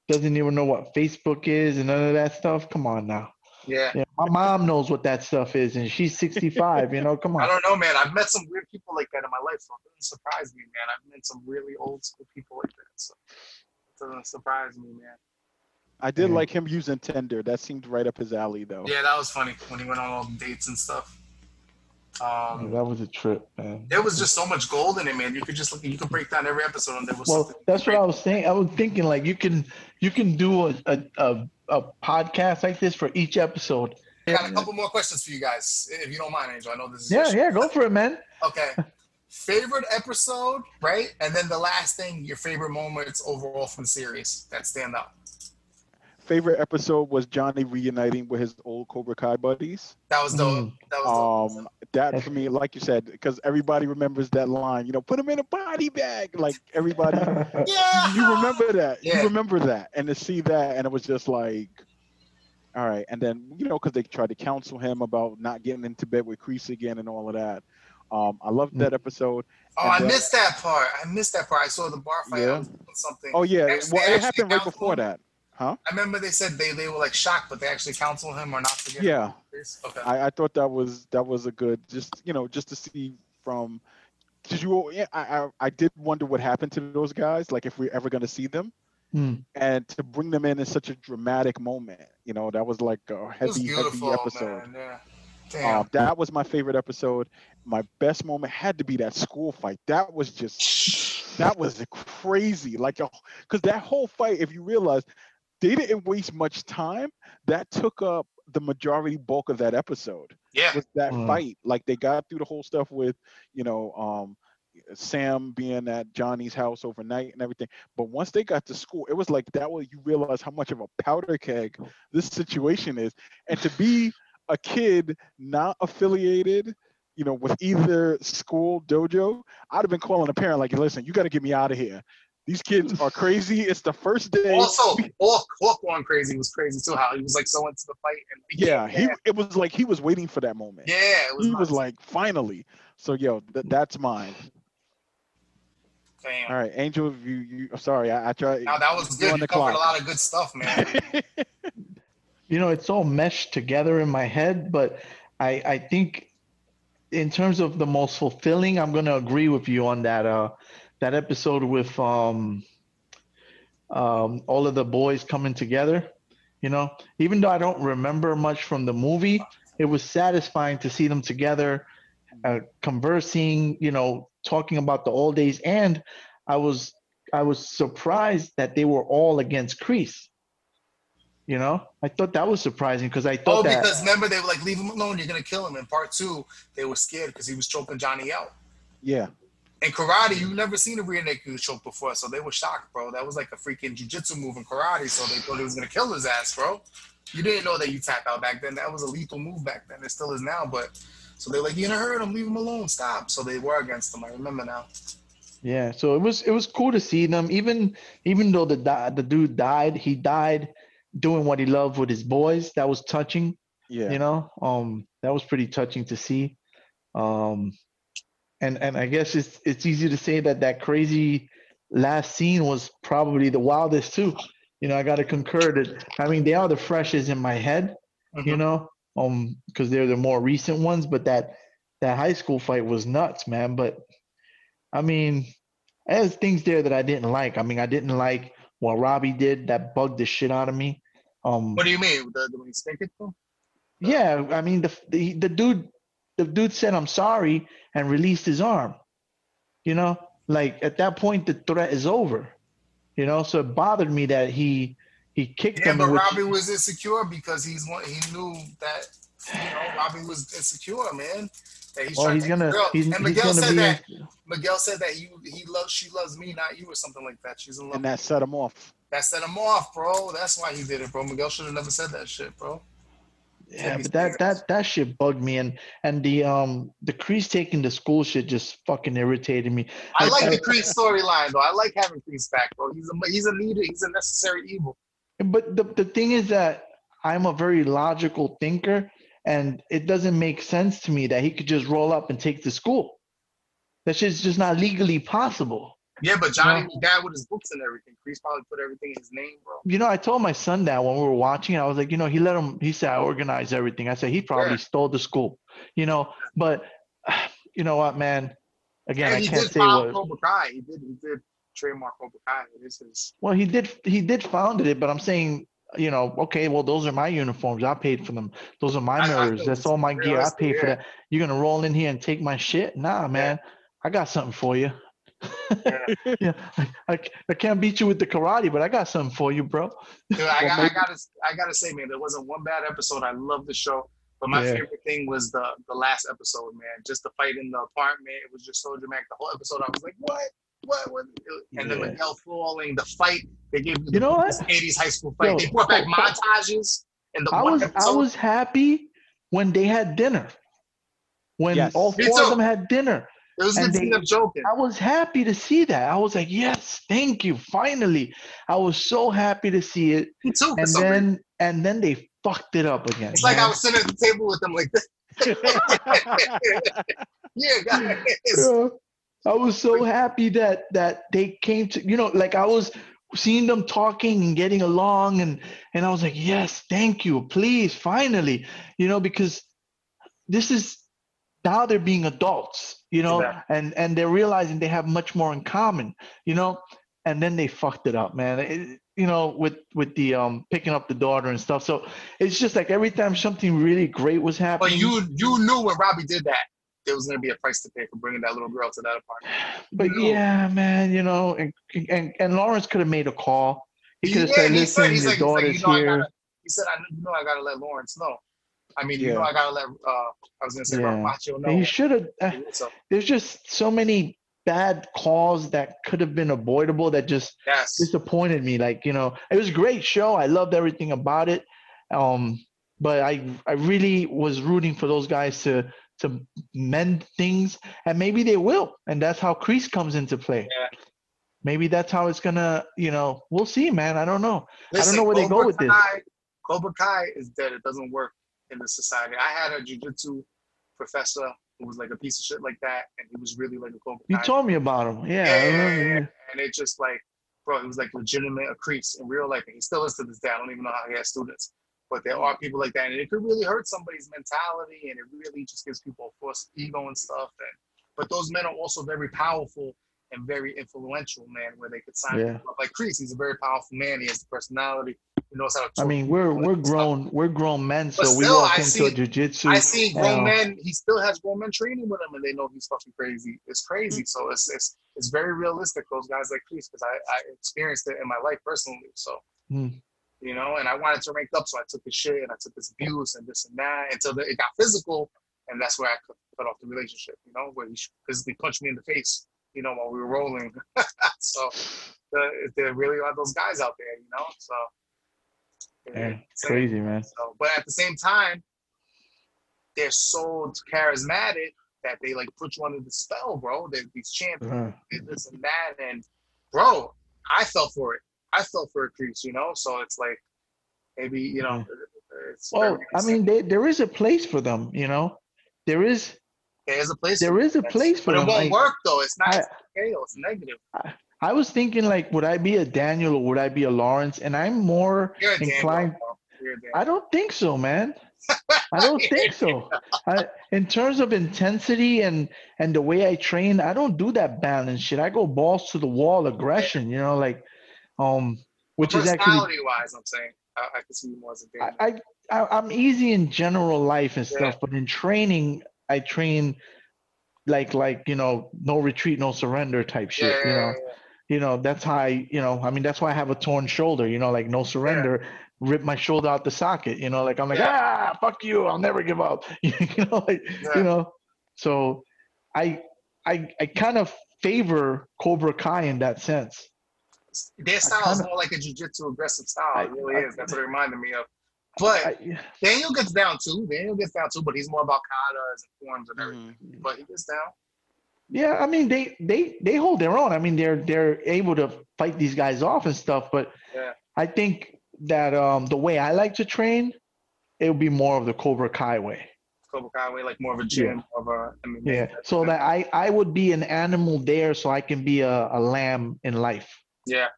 doesn't even know what Facebook is and none of that stuff. Come on now. Yeah. Yeah, my mom knows what that stuff is and she's 65, you know, come I on. don't know, man. I've met some weird people like that in my life, so it doesn't surprise me, man. I've met some really old school people like that, so it doesn't surprise me, man. I did Yeah. like him using Tinder. That seemed right up his alley, though. Yeah, that was funny when he went on all the dates and stuff. That was a trip, man. There was just so much gold in it, man. You could just look. You could break down every episode, and there was Well, something. that's what I was saying. I was thinking like you can do a podcast like this for each episode. I got a couple more questions for you guys, if you don't mind, Angel. I know this is Yeah, your show. yeah, go for it, man. Okay. Favorite episode, right? And then the last thing, your favorite moments overall from the series that stand out. Favorite episode was Johnny reuniting with his old Cobra Kai buddies. That was dope. That was dope. That for me, like you said, because everybody remembers that line. You know, put him in a body bag. Like everybody, Yeah. you remember that. Yeah. You remember that, and to see that, and it was just like, all right. And then because they tried to counsel him about not getting into bed with Kreese again and all of that. I loved that episode. Oh, I missed that part. I saw the bar fight. Yeah. I was doing something. Oh yeah, They well it actually happened right counseled bore him? that, huh? I remember they said they were like shocked, but they actually counseled him or not to get Yeah. him. Okay. I thought that was a good just to see from because I did wonder what happened to those guys, like if we're ever gonna see them. And to bring them in such a dramatic moment, that was like a It was heavy beautiful, episode. man. Yeah. Damn. That was my favorite episode. My best moment had to be that school fight. That was crazy. Like, because that whole fight, if you realize, they didn't waste much time. That took up the majority bulk of that episode. Yeah. Was that fight. Like, they got through the whole stuff with, Sam being at Johnny's house overnight and everything. But once they got to school, it was like that way you realize how much of a powder keg this situation is. And to be a kid not affiliated, with either school, dojo, I'd have been calling a parent like, listen, you got to get me out of here. These kids are crazy. It's the first day. Also, Hawk going crazy was crazy too. How he was like so into the fight and it was like he was waiting for that moment. Yeah, it was. He was like, finally. So that's mine. Damn. All right, Angel, you sorry, I tried. No, that was good. You covered a lot of good stuff, man. It's all meshed together in my head, but I think in terms of the most fulfilling, I'm gonna agree with you on that that episode with all of the boys coming together. You know, even though I don't remember much from the movie, it was satisfying to see them together, conversing. You know, talking about the old days, and I was I was surprised that they were all against Kreese. You know, I thought that was surprising because I thought Oh, that. because remember they were like, leave him alone, you're gonna kill him. In part two, they were scared because he was choking Johnny out. Yeah. In karate, you've never seen a rear naked choke before, so they were shocked, bro. That was like a freaking jujitsu move in karate, so they thought he was gonna kill his ass, bro. You didn't know that you tap out back then. That was a lethal move back then. It still is now, but so they're like, you're gonna hurt him, leave him alone, stop. So they were against him. I remember now. Yeah, so it was cool to see them. Even though the dude died, he died doing what he loved with his boys. That was touching. Yeah. You know, that was pretty touching to see. Um, and I guess it's easy to say that that crazy last scene was probably the wildest too. You know, I got to concur that I mean they are the freshest in my head. You Mm-hmm. know, because they're the more recent ones. But that high school fight was nuts, man. But I mean, there's things there that I didn't like. I mean, I didn't like what Robbie did. That bugged the shit out of me. What Um, do you mean? The when he's thinking to? yeah, I mean the dude said I'm sorry and released his arm. You know, like at that point the threat is over. You know, so it bothered me that he kicked Yeah, him, but which Robbie was insecure because he knew that Robbie was insecure, man. That he's well trying to he's take his gonna girl. And he's gonna be in. Miguel said that she loves me, not you, or something like that. She's in love And with that me. set him off. That set him off, bro. That's why he did it, bro. Miguel should have never said that shit, bro. Yeah, but that shit bugged me, and the Crease taking the school shit just fucking irritated me. I Like like the Kreese storyline though. I like having Kreese back, bro. He's a leader. He's a necessary evil. but the thing is that I'm a very logical thinker, and it doesn't make sense to me that he could just roll up and take the school. That shit's just not legally possible. Yeah, but You Johnny know, was bad with his books and everything. Kreese probably put everything in his name, bro. I told my son that when we were watching, I was like, he said I organized everything. I said he Yeah, probably stole the school, but you know what, man? Again, and I he can't did say file what. Cobra Kai. He did trademark Cobra Kai. This is Well, he did founded it, but I'm saying, okay, well, those are my uniforms. I paid for them. Those are my I mirrors. feel That's all my gear. I realistic. paid for Yeah, that. You're gonna roll in here and take my shit? Nah, yeah, man. I got something for you. yeah. Yeah, I can't beat you with the karate, but I got something for you, bro. Dude, Well, maybe. I gotta say, man, there wasn't one bad episode. I love the show, but my Yeah, favorite thing was the last episode, man. Just the fight in the apartment. It was just so dramatic. The whole episode, I was like, what? And then yeah. Miguel falling, the fight. They gave you You the know biggest what? 80s high school fight. Yo, They brought back montages in the I one was I episode. was happy when they had dinner. When all Yes. Me four of too. them had dinner, It was and good seeing them joking. I was happy to see that. I was like, yes, thank you. Finally, I was so happy to see it. Me too, for And some reason. then they fucked it up again, It's like I man. was sitting at the table with them like this. Yeah, guys. Yeah. I was so happy that they came to, like I was seeing them talking and getting along, and I was like, yes, thank you, please, finally, because this is now they're being adults, Exactly. and they're realizing they have much more in common, and then they fucked it up, man. With the picking up the daughter and stuff. So it's just like every time something really great was But happening. you knew when Robbie did that, there was going to be a price to pay for bringing that little girl to that apartment. But You yeah, man, and Lawrence could have made a call. He could have Yeah, said, and he said, "Listen, your you daughter's know, I gotta. here." He said, I gotta let Lawrence know. I mean, Yeah. I gotta let. I was gonna say Ralph Yeah, Macchio and he know. should have. So There's just so many bad calls that could have been avoidable that just yes, disappointed me. Like, it was a great show. I loved everything about it. But I really was rooting for those guys to mend things, and maybe they will. And that's how Kreese comes into play. yeah. Maybe that's how it's gonna, we'll see, man. I don't know. I don't Listen, know where they go with this. Cobra Kai is dead. It doesn't work in the society. I had a jujitsu professor who was like a piece of shit like that, and he was really like a Cobra You Kai. told me about him. Yeah, I remember. Yeah, Yeah. and it just like, bro, he was like legitimate a crease in real life, and he still is to this day. I don't even know how he has students, but there are people like that, and it could really hurt somebody's mentality, and it really just gives people a false ego and stuff. But those men are also very powerful and very influential, man, where they could sign Yeah. people up. Like Kreese, he's a very powerful man. He has the personality. He knows how to I talk. mean, we're grown men, But so we still, walk into a jujitsu. I see grown men. He still has grown men training with him, and they know he's fucking crazy. It's crazy. So it's very realistic. Those guys like Chris, because I experienced it in my life personally. So you know, and I wanted to rank up, so I took his shit and I took his abuse and this and that until it got physical, and that's where I cut off the relationship. You know, where he physically punched me in the face. You know, while we were rolling. So there really are those guys out there. You know, so. Yeah, crazy, man. So, but at the same time, they're so charismatic that they like put you under the spell, bro. They're these champions, this and that, and bro, I fell for it. I fell for a crease, you know. So it's like maybe you know. It's I mean, there is a place for them, you know. There's a place. There is a place for them. But it won't work though. It's not scale. It's negative. I was thinking like, would I be a Daniel or would I be a Lawrence? And I'm more inclined. I don't think so, man. I don't think so. In terms of intensity and the way I train, I don't do that balance shit. I go balls to the wall aggression, you know, like, which is actually personality-wise, I'm saying I can see you more as a Daniel. I'm easy in general life and stuff, but in training, I train like you know, no retreat, no surrender type shit. You know, that's how I mean, that's why I have a torn shoulder. You know, like no surrender, rip my shoulder out the socket. You know, like I'm like fuck you, I'll never give up. You know, like you know. So I kind of favor Cobra Kai in that sense. Their style is more like a jiu-jitsu aggressive style. It really is. That's what it reminded me of. But Daniel gets down too. But he's more about katas and forms and everything. But he gets down. Yeah, I mean they hold their own. I mean they're able to fight these guys off and stuff. But I think that the way I like to train, it would be more of the Cobra Kai way. Cobra Kai way, like more of a gym, of a MMA. Yeah, so that I would be an animal there, so I can be a lamb in life. Yeah.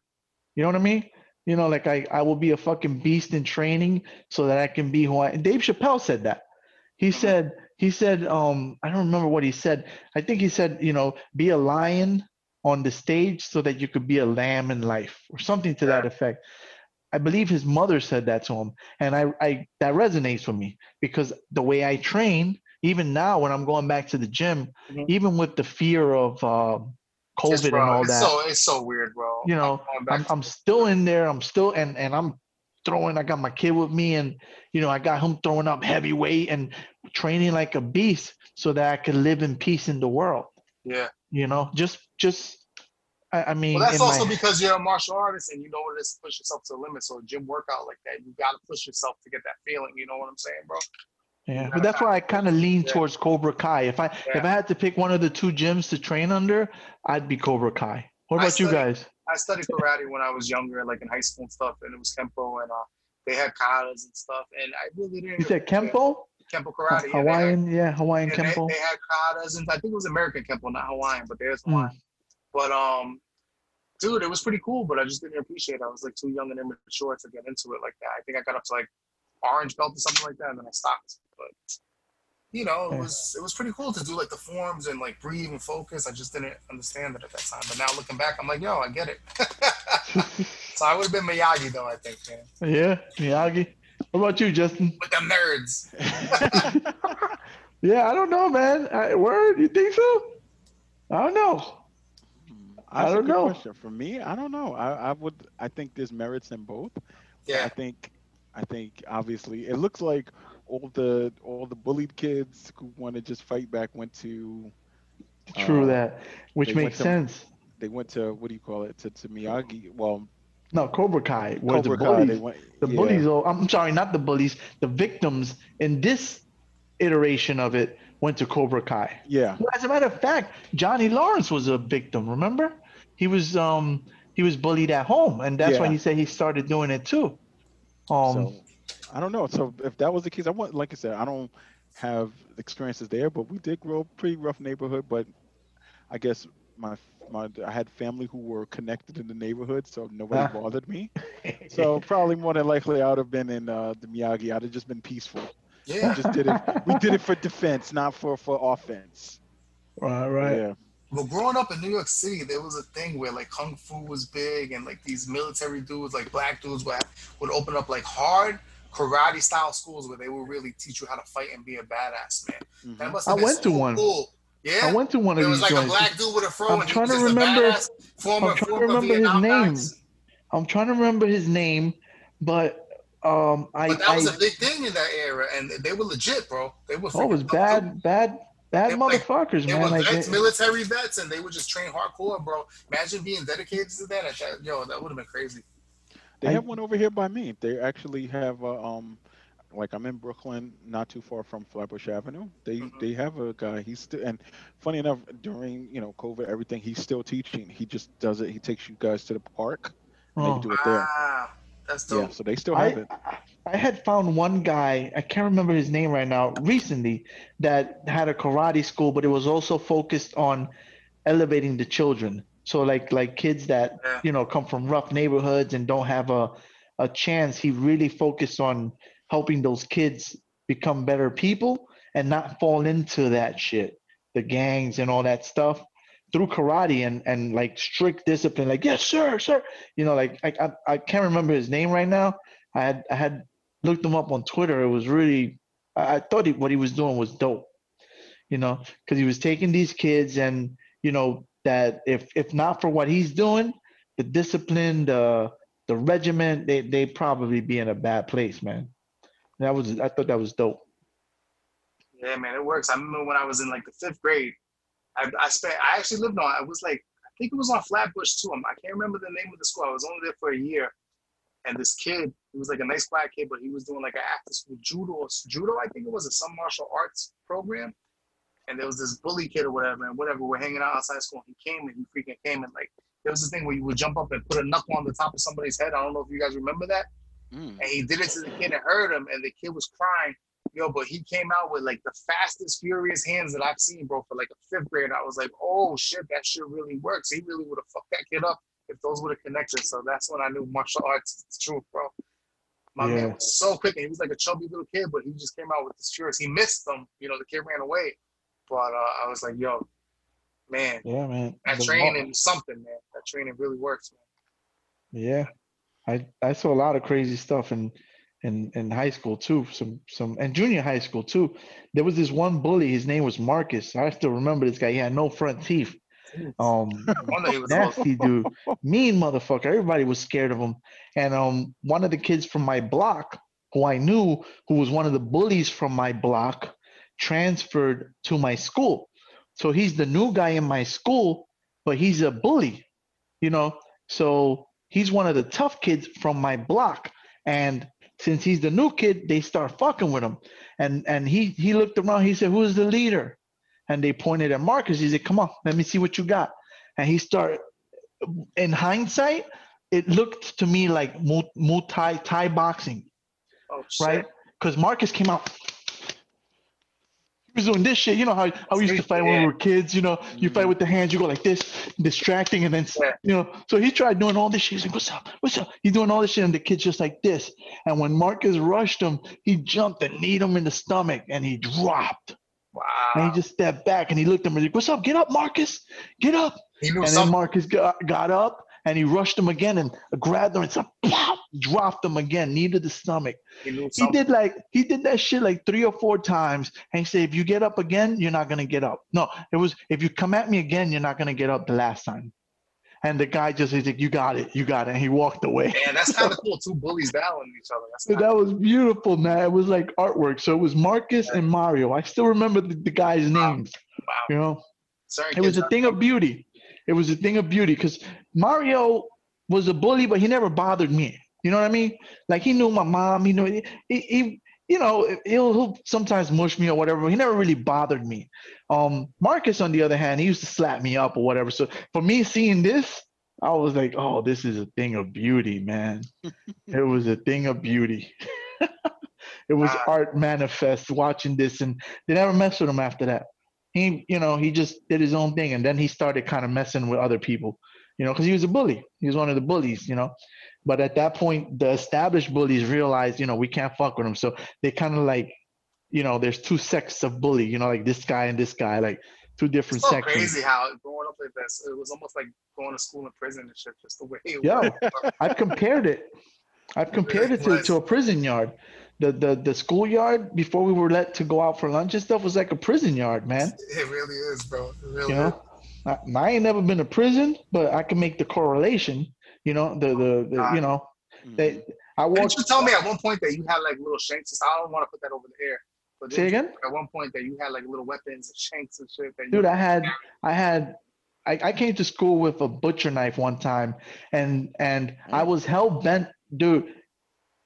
You know what I mean? You know, like I will be a fucking beast in training so that I can be who I am. Dave Chappelle said that. He said, I don't remember what he said. I think he said, you know, be a lion on the stage so that you could be a lamb in life or something to that effect. I believe his mother said that to him. And I that resonates with me because the way I train, even now when I'm going back to the gym, even with the fear of COVID and all that. It's so weird, bro. You know, I'm still in there. I'm still and I'm throwing. I got my kid with me, and you know, I got him throwing up heavy weight and training like a beast so that I could live in peace in the world. Yeah. You know, just I mean. Well, that's also because you're a martial artist and you know what it is to push yourself to the limit. So a gym workout like that, you got to push yourself to get that feeling. You know what I'm saying, bro? Yeah, but that's why I kind of lean towards Cobra Kai. If I had to pick one of the two gyms to train under, I'd be Cobra Kai. What about you guys? I studied karate when I was younger, like in high school and stuff, and it was Kempo, and they had katas and stuff, and I really didn't. You said Kempo? Kempo karate. Hawaiian, Hawaiian Kempo. They had katas, and I think it was American Kempo, not Hawaiian, but there's Hawaiian. But dude, it was pretty cool, but I just didn't appreciate it. I was like too young and immature to get into it like that. I think I got up to like orange belt or something like that, and then I stopped. But you know, it was pretty cool to do like the forms and like breathe and focus. I just didn't understand it at that time. But now looking back, I'm like, yo, I get it. So I would have been Miyagi though, I think, man. Yeah, Miyagi. What about you, Justin? With them nerds. Yeah, I don't know, man. Word, you think so? I don't know. I don't know. Question. For me, I don't know. I think there's merits in both. Yeah. I think obviously it looks like all the bullied kids who want to just fight back went to which makes sense. They went to what do you call it to Miyagi? Well, no, Cobra Kai was the bullies. Bullies. I'm sorry, not the bullies. The victims in this iteration of it went to Cobra Kai. Yeah. Well, as a matter of fact, Johnny Lawrence was a victim. Remember, he was bullied at home, and that's why he said he started doing it too. So I don't know. So if that was the case, like I said, I don't have experiences there, but we did grow up pretty rough neighborhood. But I guess I had family who were connected in the neighborhood, so nobody bothered me. So probably more than likely I would have been in the Miyagi. I'd have just been peaceful. Yeah. We did it for defense, not for offense. Right. Yeah. Well, growing up in New York City, there was a thing where like kung fu was big, and like these military dudes, like black dudes, would open up like hard karate style schools where they would really teach you how to fight and be a badass, man. That Hmm. must I have been went to so one. cool. I Yeah, went to one of there was these like a joints. black dude with a fro, I'm and he was trying to just a remember. badass I'm former trying to former remember his Vietnam name. guys. I'm trying to remember his name, but But I that was a I big thing in that era, and they were legit, bro. They were oh, it freaking was tough too. bad They were like motherfuckers, they man. were Like vets, military vets, and they would just train hardcore, bro. Imagine being dedicated to that. Yo, that would have been crazy. They I have one over here by me. They actually have like I'm in Brooklyn, not too far from Flatbush Avenue. Hmm. They have a guy. He's still, and funny enough, during COVID, everything, he's still teaching. He just does it. He takes you guys to the park, and they oh do it there. Ah, that's Yeah, dope. so they still have I it. I had found one guy, I can't remember his name right now, recently that had a karate school, but it was also focused on elevating the children. So like kids that, Yeah. come from rough neighborhoods and don't have a chance. He really focused on helping those kids become better people and not fall into that shit, the gangs and all that stuff through karate and like strict discipline. Like, yes, sir, sir. Like I can't remember his name right now. I had looked him up on Twitter. It was really I thought what he was doing was dope, because he was taking these kids and that if not for what he's doing, the discipline, the regiment, they probably be in a bad place, man. I thought that was dope. Yeah, man, it works. I remember when I was in like the fifth grade, I actually lived on, I was like, I think it was on Flatbush too. I can't remember the name of the school. I was only there for a year. And this kid, he was like a nice black kid, but he was doing like an after school judo, I think it was, some martial arts program. And there was this bully kid or whatever, and whatever, we're hanging out outside school. And he freaking came and like, there was this thing where you would jump up and put a knuckle on the top of somebody's head. I don't know if you guys remember that. Mm. And he did it to the kid and hurt him, and the kid was crying. Yo, but he came out with like the fastest, furious hands that I've seen, bro, for like a fifth grade. I was like, oh shit, that shit really works. He really would have fucked that kid up if those would have connected. So that's when I knew martial arts is true, bro. My man Yeah, was so quick, and he was like a chubby little kid, but he just came out with this furious. He missed them, the kid ran away. But I was like, yo, man, yeah, man. that training is something, man. That training really works, Yeah, I saw a lot of crazy stuff in high school too. Some and junior high school too. There was this one bully. His name was Marcus. I still remember this guy. He had no front teeth. man. No wonder he was the most. Nasty dude, mean motherfucker. Everybody was scared of him. And one of the kids from my block, who I knew, who was one of the bullies from my block, transferred to my school. So he's the new guy in my school, but he's a bully, you know. So he's one of the tough kids from my block. And since he's the new kid, they start fucking with him. And he looked around. He said, "Who's the leader?" And they pointed at Marcus. He said, "Come on, let me see what you got." And he started. In hindsight, it looked to me like Thai boxing, Oh right? shit. Because Marcus came out. He was doing this shit. You know how we used to fight when we Yeah, were kids. You fight Hmm. with the hands. You go like this, distracting, and then yeah. So he tried doing all this shit. He's like, "What's up? What's up?" He's doing all this shit, and the kid's just like this. And when Marcus rushed him, he jumped and kneed him in the stomach, and he dropped. And he Wow. just stepped back and he looked at him and like, "What's up? Get up, Marcus. Get up." He knew And then something. Marcus got up and he rushed him again and grabbed him and said, "Pop," dropped him again, knee to the stomach. He knew He something. did that shit like 3 or 4 times. And he said, "If you get up again, you're not gonna get up." No, it was, "If you come at me again, you're not gonna get up the last time." And the guy just he's like, "You got it, you got it." And he walked away. Man, that's kind of cool. Two bullies battling each other. That's kind That of was beautiful, man. It was like artwork. So it was Marcus and Mario. I still remember the guys' wow. names. Wow. You know, Certain it was kids a have thing of beauty. It was a thing of beauty because Mario was a bully, but he never bothered me. You know what I mean? Like he knew my mom. He'll sometimes mush me or whatever. But he never really bothered me. Marcus, on the other hand, he used to slap me up or whatever. So for me, seeing this, I was like, "Oh, this is a thing of beauty, man." It was a thing of beauty. It was ah, art manifest watching this, and they never messed with him after that. He just did his own thing, and then he started kind of messing with other people, because he was a bully. He was one of the bullies. But at that point, the established bullies realized, we can't fuck with him. So they kind of like, there's two sects of bully, like this guy and this guy. Like two It's different so sections. crazy how growing up like this, it was almost like going to school in prison and shit, just the way it Yeah, was. I've compared it. I've compared really it to, was. to a prison yard. The schoolyard before we were let to go out for lunch and stuff was like a prison yard, man. It really is, bro. It You really is. know, I ain't never been to prison, but I can make the correlation. You know, the you know, Mhm. they I Didn't you walked. tell me at one point that you had like little shanks? I don't want to put that over the air, but Say didn't you again, at one point that you had like little weapons and shanks and shit that you? dude. I came to school with a butcher knife one time, and I Damn. was hell bent, dude.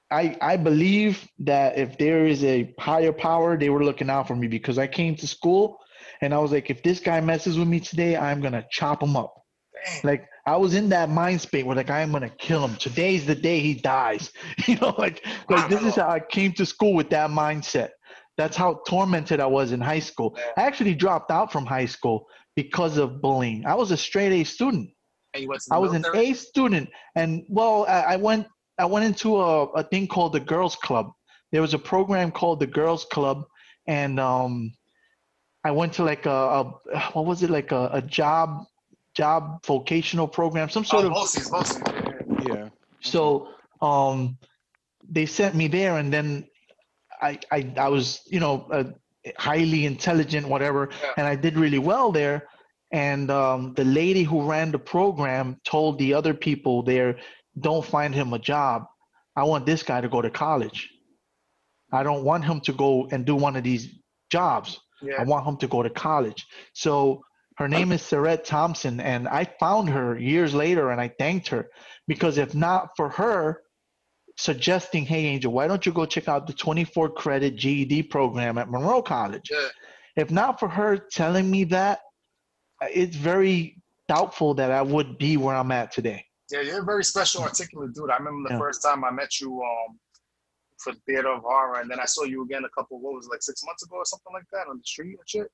I believe that if there is a higher power, they were looking out for me because I came to school and I was like, if this guy messes with me today, I'm gonna chop him up. Damn. Like I was in that mind state where like I'm gonna kill him. Today's the day he dies. You know, like this is how I came to school with that mindset. That's how tormented I was in high school. I actually dropped out from high school because of bullying. I was a straight A student. And you went to the I was an military? A student, and well, I went into a thing called the Girls Club. There was a program called the Girls Club, and I went to like a what was it, like a job vocational program, some sort Oh, of. BOCES. Yeah. Okay. So they sent me there, and then I was, you know, highly intelligent, whatever, Yeah. and I did really well there. And the lady who ran the program told the other people there, don't find him a job. I want this guy to go to college. I don't want him to go and do one of these jobs. I Yeah. want him to go to college. So her name is Sarette Thompson, and I found her years later, and I thanked her because if not for her suggesting, hey, Angel, why don't you go check out the 24 credit GED program at Monroe College? Yeah. If not for her telling me that, it's very doubtful that I would be where I'm at today. Yeah, you're a very special, articulate dude. I remember the Yeah. first time I met you for Theater of Horror, and then I saw you again what was it, like 6 months ago or something like that on the street and shit.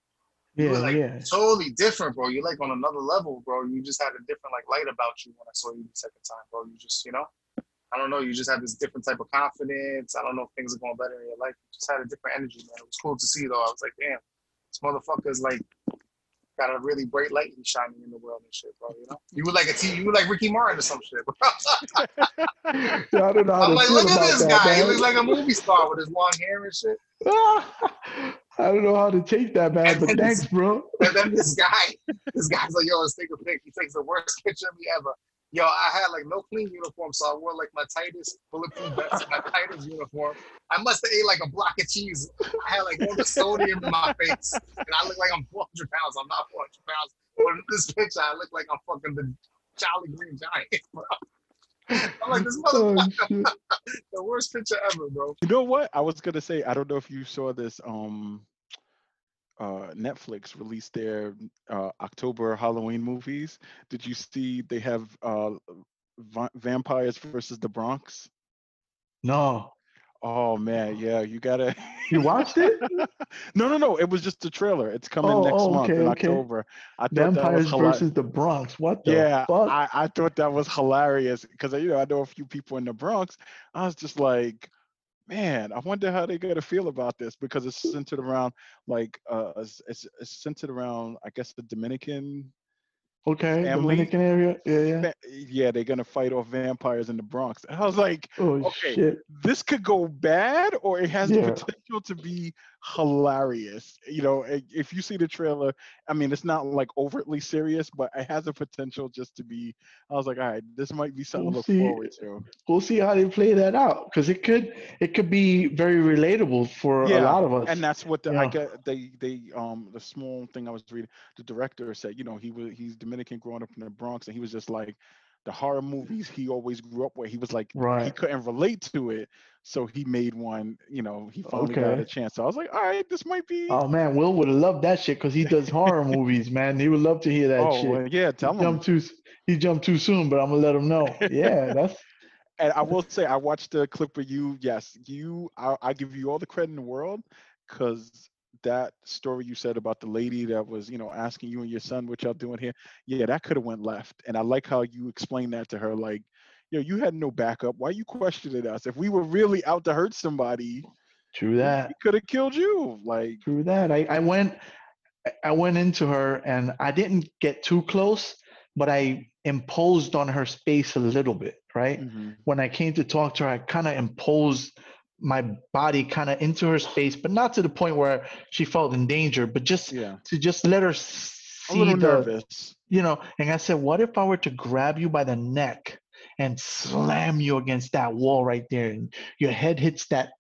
You were like totally different, bro. You're like on another level, bro. You just had a different like light about you when I saw you the second time, bro. You just, you know, I don't know, you just had this different type of confidence. I don't know if things are going better in your life. You just had a different energy, man. It was cool to see, though. I was like, damn, this motherfucker's like got a really bright light he's shining in the world and shit, bro. You know, you were like Ricky Martin or some shit, bro. I don't know how I'm to like, feel look at about this that, guy. man. He looks like a movie star with his long hair and shit. I don't know how to take that, man, but thanks, bro. And then this guy's like, yo, let's take a pic. He takes the worst picture of me ever. Yo, I had like no clean uniform, so I wore like my tightest bulletproof vest, my tightest uniform. I must have ate like a block of cheese. I had like all the sodium in my face, and I look like I'm 400 pounds. I'm not 400 pounds. But in this picture, I look like I'm fucking the Charlie Green Giant, bro. I'm like, this motherfucker, the worst picture ever, bro. You know what? I was gonna say, I don't know if you saw this. Netflix released their October Halloween movies. Did you see they have Vampires versus the Bronx? No. Oh man, yeah, you gotta. You watched it? No. It was just a trailer. It's coming next month in October. I thought that was Vampires hilarious. versus the Bronx. What the Yeah, fuck? I thought that was hilarious because I know a few people in the Bronx. I was just like, man, I wonder how they're gonna feel about this because it's centered around like it's centered around I guess the Dominican Okay, family. Dominican area. Yeah. Yeah, they're gonna fight off vampires in the Bronx. And I was like, Oh okay, shit. this could go bad or it has the Yeah. potential to be hilarious. You know, if you see the trailer, I mean, it's not like overtly serious, but it has a potential just to be. I was like, all right, this might be something to We'll look see. forward to. We'll see how they play that out because it could be very relatable for a Yeah, lot of us. and that's what I Yeah. get. They the small thing I was reading, the director said, you know, he's Dominican growing up in the Bronx, and he was just like the horror movies he always grew up with. He was like he Right. couldn't relate to it, so he made one. You know, he finally got a Okay. chance. So I was like, all right, this might be. Oh man, Will would have loved that shit because he does horror movies, man. He would love to hear that Oh shit. well, yeah, He tell him. jumped too soon, but I'm gonna let him know. Yeah, that's. And I will say, I watched the clip of you. Yes, I give you all the credit in the world because that story you said about the lady that was, you know, asking you and your son what y'all doing here. Yeah, that could have went left. And I like how you explained that to her. Like, you know, you had no backup. Why you questioning us? If we were really out to hurt somebody, True we that. could have killed you. Like, True that. I went. I went into her and I didn't get too close, but I imposed on her space a little bit, right? Hmm. When I came to talk to her, I kind of imposed my body kind of into her space, but not to the point where she felt in danger, but just Yeah. to just let her A see little the, nervous. and I said, what if I were to grab you by the neck and slam you against that wall right there and your head hits that,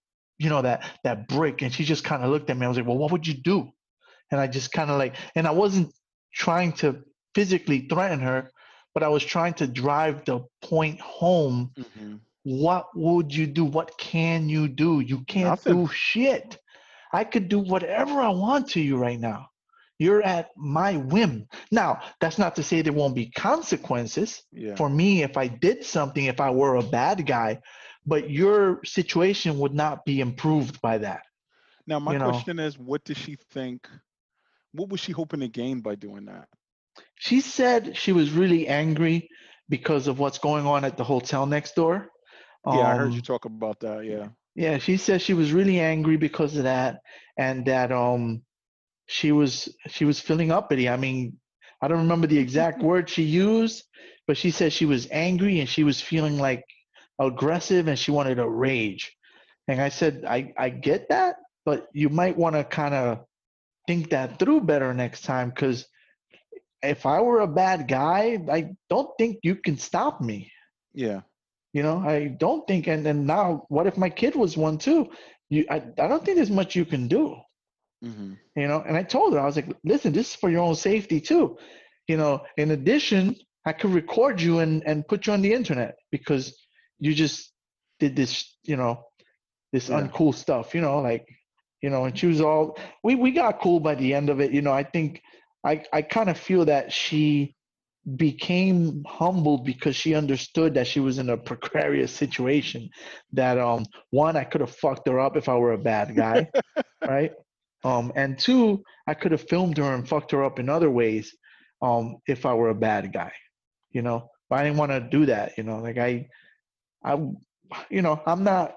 that brick? And she just kind of looked at me. I was like, well, what would you do? And I just kind of like, and I wasn't trying to physically threaten her, but I was trying to drive the point home. Hmm. What would you do? What can you do? You can't Nothing. do shit. I could do whatever I want to you right now. You're at my whim. Now, that's not to say there won't be consequences Yeah. for me if I did something, if I were a bad guy, but your situation would not be improved by that. Now, my You know, question is, what does she think? What was she hoping to gain by doing that? she said she was really angry because of what's going on at the hotel next door. Yeah, I heard you Um, talk about that. Yeah. yeah, she said she was really angry because of that, and that she was feeling uppity. I mean, I don't remember the exact word she used, but she said she was angry and she was feeling like aggressive and she wanted to rage. And I said, I get that, but you might want to kind of think that through better next time because if I were a bad guy, I don't think you can stop me. Yeah. I don't think, and now what if my kid was one too? I don't think there's much you can do. Hmm. And I told her, I was like, listen, this is for your own safety too. In addition, I could record you and put you on the internet because you just did this, this Yeah. uncool stuff, like, and she was all, we got cool by the end of it. I think I kind of feel that she became humbled because she understood that she was in a precarious situation that one, I could have fucked her up if I were a bad guy, right? And two, I could have filmed her and fucked her up in other ways, if I were a bad guy, But I didn't want to do that, Like I, I'm not.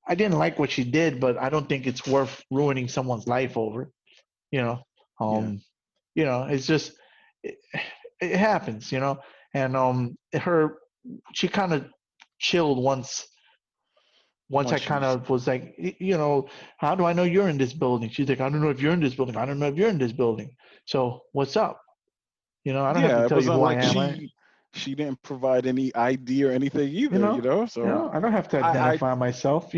I didn't like what she did, but I don't think it's worth ruining someone's life over, you know. Yeah. Um, it's just it, it happens, And her, she kind of chilled once I Once kind she's of was like, how do I know you're in this building? She's like, I don't know if you're in this building. I don't know if you're in this building. So what's up? I don't have to Yeah, it tell you wasn't who I like am, right? she didn't provide any ID or anything You either, know, So I don't have to I identify myself.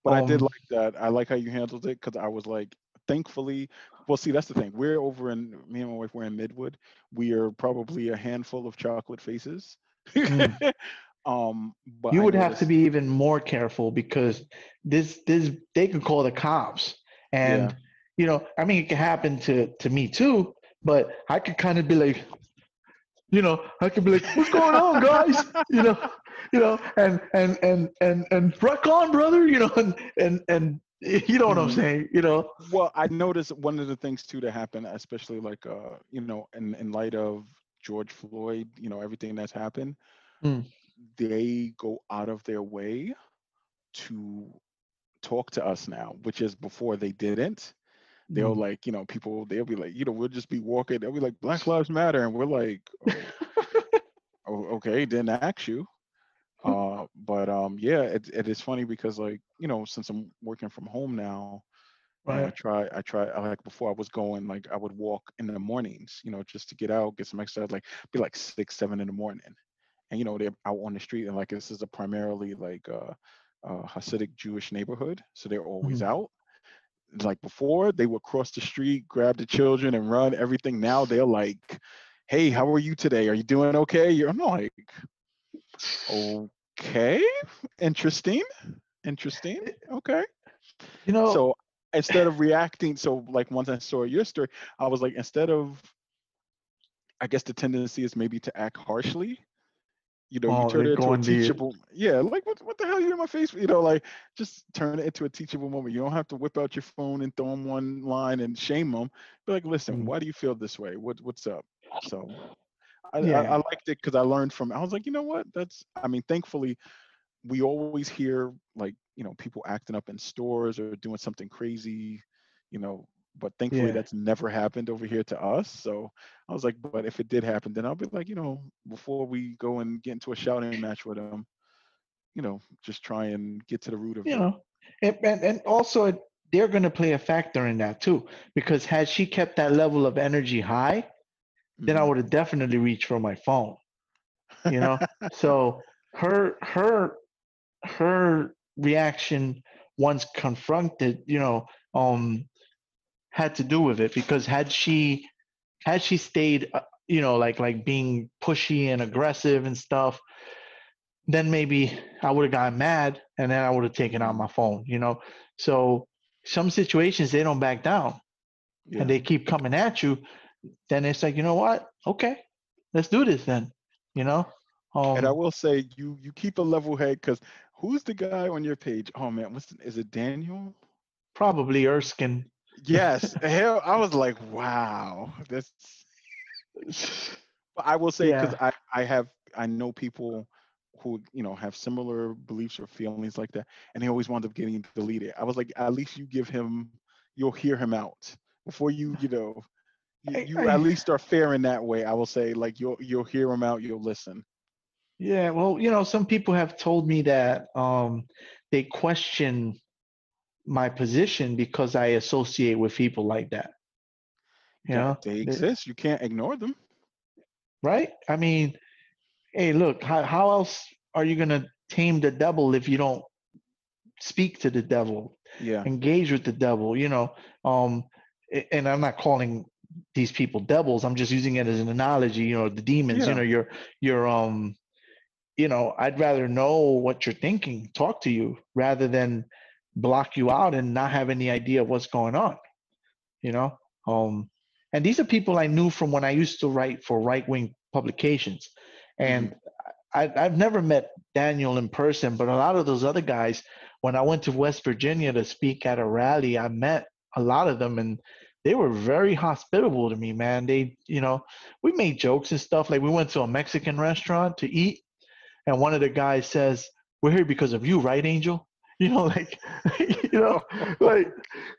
but I did Um, like that. I like how you handled it because I was like, thankfully, well, see, that's the thing. We're over in me and my wife. We're in Midwood. We are probably a handful of chocolate faces. mm. But You I would have to noticed, be even more careful because this they could call the cops, yeah, and I mean, it could happen to me too. But I could kind of be like, I could be like, "What's going on, guys?" And rock on, brother. And you know what I'm Mhm. saying. Well, I noticed one of the things too that happened, especially like in light of George Floyd, everything that's happened, Mm, they go out of their way to talk to us now, which is before they didn't. They'll mm. like, people, they'll be like, we'll just be walking, they'll be like, Black Lives Matter, and we're like, oh, okay, didn't ask you. But yeah, it is funny because like, since I'm working from home now, Right. like before I was going, like I would walk in the mornings, just to get out, get some exercise, like be like 6, 7 in the morning. And they're out on the street, and like this is a primarily like Hasidic Jewish neighborhood, so they're always Mm. out. Like before, they would cross the street, grab the children, and run everything. Now they're like, "Hey, how are you today? Are you doing okay?" I'm like, "Okay, interesting, interesting, okay." You know, So instead of reacting, so like once I saw your story, I was like, instead of, I guess the tendency is maybe to act harshly. You oh, turn they're it into a going the teachable, yeah, like what the hell are you in my face? Like just turn it into a teachable moment. You don't have to whip out your phone and throw them one line and shame them. Be like, listen, mm, why do you feel this way? What's up? So I yeah. liked it because I learned from it. I was like, you know what? I mean, thankfully, we always hear like, people acting up in stores or doing something crazy, you know, but thankfully Yeah. that's never happened over here to us. So I was like, but if it did happen, then I'll be like, before we go and get into a shouting match with them, just try and get to the root of You it. know, and also they're going to play a factor in that too, because had she kept that level of energy high, then I Hmm. would have definitely reached for my phone. You know, so her reaction once confronted, had to do with it, because had she stayed, like being pushy and aggressive and stuff, then maybe I would have gotten mad and then I would have taken out Hmm. my phone. So some situations they don't back down and Yeah. they keep coming at you. Then it's like, you know what? Okay, let's do this then. You know, And I um, will say, you keep a level head, because who's the guy on your page? Oh man, is it Daniel? probably Erskine. Yes. Hell, I was like, wow, that's. But I will say, because Yeah, I know people who have similar beliefs or feelings like that, and they always wind up getting deleted. I was like, at least you'll hear him out before you at I, least are fair in that way. I will say, like, you'll hear him out, you'll listen. yeah. Well, some people have told me that they question my position because I associate with people like that. You That know, they exist. You can't ignore them. right? I mean, hey, look, how else are you gonna tame the devil if you don't speak to the devil, Yeah. engage with the devil? And I'm not calling these people devils. I'm just using it as an analogy. The demons. Yeah. I'd rather know what you're thinking, talk to you, rather than block you out and not have any idea of what's going on. You know, um, and these are people I knew from when I used to write for right wing publications, Hmm. and I've never met Daniel in person, but a lot of those other guys, when I went to West Virginia to speak at a rally, I met a lot of them, and they were very hospitable to me, man. We made jokes and stuff. Like we went to a Mexican restaurant to eat, and one of the guys says, "We're here because of you, right, Angel?" Like, you know, like,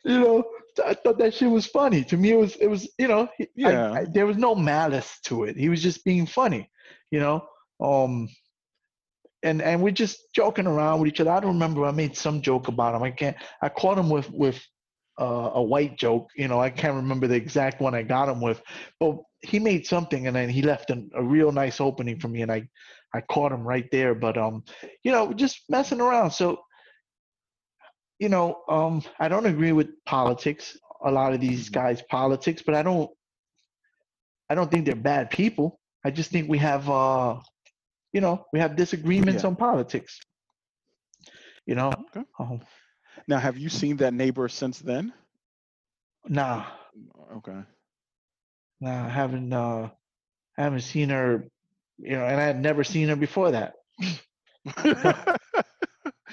you know. I thought that shit was funny. To me, it was. Yeah. There was no malice to it. He was just being funny, you know. Um, and we're just joking around with each other. I don't remember. I made some joke about him. I can't. I caught him with a white joke. I can't remember the exact one I got him with, but he made something, and then he left a real nice opening for me, and I caught him right there. But just messing around. So I don't agree with politics. A lot of these Hmm. guys' politics, but I don't think they're bad people. I just think we have disagreements Yeah. on politics. You know, Okay. um, Now, have you seen that neighbor since then? nah, Okay. nah, I haven't seen her. And I had never seen her before that.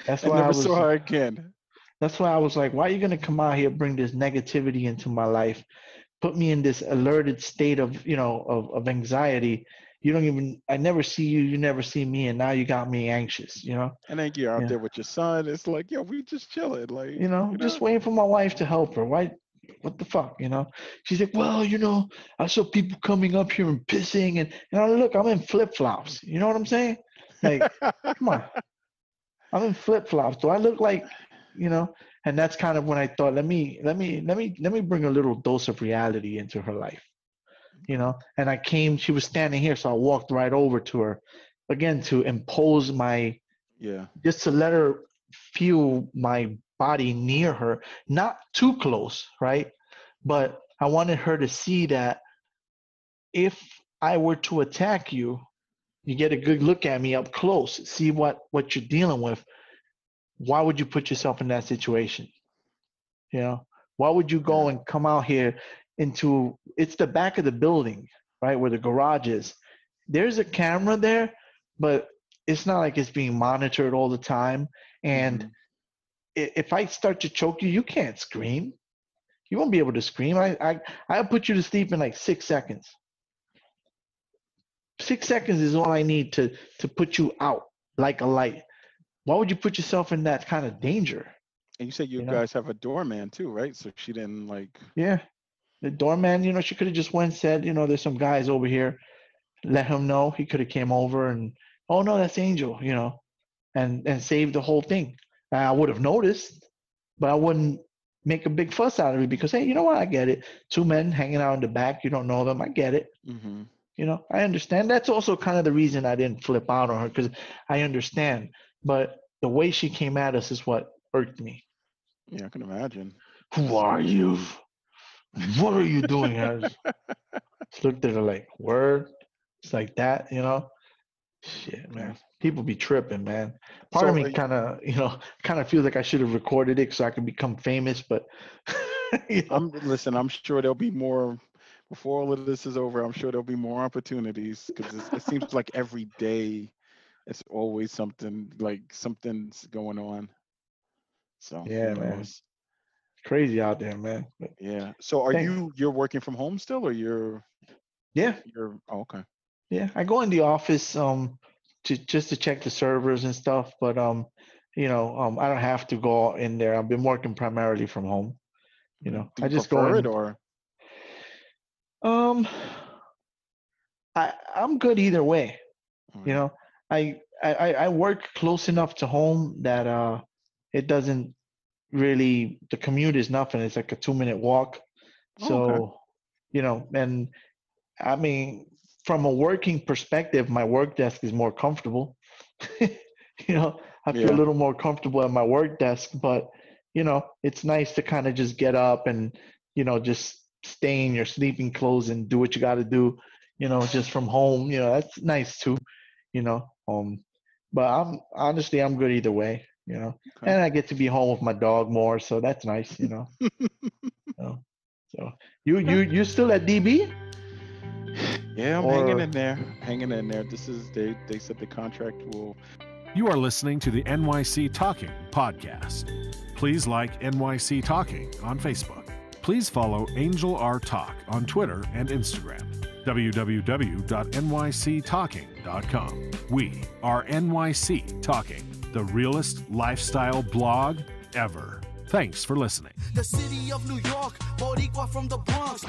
That's And why I never saw was. her again. That's why I was like, why are you gonna come out here, bring this negativity into my life, put me in this alerted state of anxiety? I never see you, you never see me, and now you got me anxious. And then you're out Yeah. there with your son. It's like, yo, we just chilling. Just waiting for my wife to help her. Why? What the fuck? She's like, well, I saw people coming up here and pissing, and look, I'm in flip flops. You know what I'm saying? Like, come on, I'm in flip flops. Do I look like, you know? And that's kind of when I thought, let me bring a little dose of reality into her life. And I came. She was standing here, so I walked right over to her, again to impose Yeah. just to let her feel my body near her, not too close, right? But I wanted her to see that if I were to attack you, you get a good look at me up close, see what you're dealing with. Why would you put yourself in that situation? You know, why would you go Yeah. and come out here into it's the back of the building, right, where the garage is. There's a camera there, but it's not like it's being monitored all the time. And Hmm. if I start to choke you, you can't scream. You won't be able to scream. I'll put you to sleep in like 6 seconds. 6 seconds is all I need to put you out like a light. Why would you put yourself in that kind of danger? And you said you You know? guys have a doorman too, right? So she didn't like. Yeah. The doorman, she could have just went and said, there's some guys over here. Let him know. He could have came over and, oh no, that's Angel, and saved the whole thing. I would have noticed, but I wouldn't make a big fuss out of it because, hey, you know what? I get it. Two men hanging out in the back. You don't know them. I get it. Mm-hmm. I understand. That's also kind of the reason I didn't flip out on her because I understand. But the way she came at us is what irked me. Yeah, I can imagine. Who are you? What are you doing? I just looked at her like, word? It's like that, Shit, man. Okay. People be tripping, man. Part So of me kind of, feels like I should have recorded it so I could become famous, but listen, I'm sure there'll be more before all of this is over. I'm sure there'll be more opportunities because it seems like every day it's always something's going on. So yeah, who man. knows? Crazy out there, man. But Yeah. So are thanks. you're working from home still or Yeah. okay. Yeah. I go in the office to check the servers and stuff, but I don't have to go in there. I've been working primarily from home. Do I you just go prefer it in. or Um, I'm good either way. all You right. know, I work close enough to home that it doesn't really the commute is nothing. It's like a 2-minute walk. Oh, okay. So, and I mean, from a working perspective, my work desk is more comfortable. I feel a Yeah. little more comfortable at my work desk, but it's nice to kind of just get up and just stay in your sleeping clothes and do what you got to do, just from home. That's nice too, you know. But I'm good either way, Okay. and I get to be home with my dog more, so that's nice. So, so you still at DB Yeah, I'm hanging or? in there. Hanging in there. This is they said the contract will. You are listening to the NYC Talking podcast. Please like NYC Talking on Facebook. Please follow Angel R Talk on Twitter and Instagram. www.nyctalking.com. We are NYC Talking, the realest lifestyle blog ever. Thanks for listening. The city of New York, Boricua from the Bronx.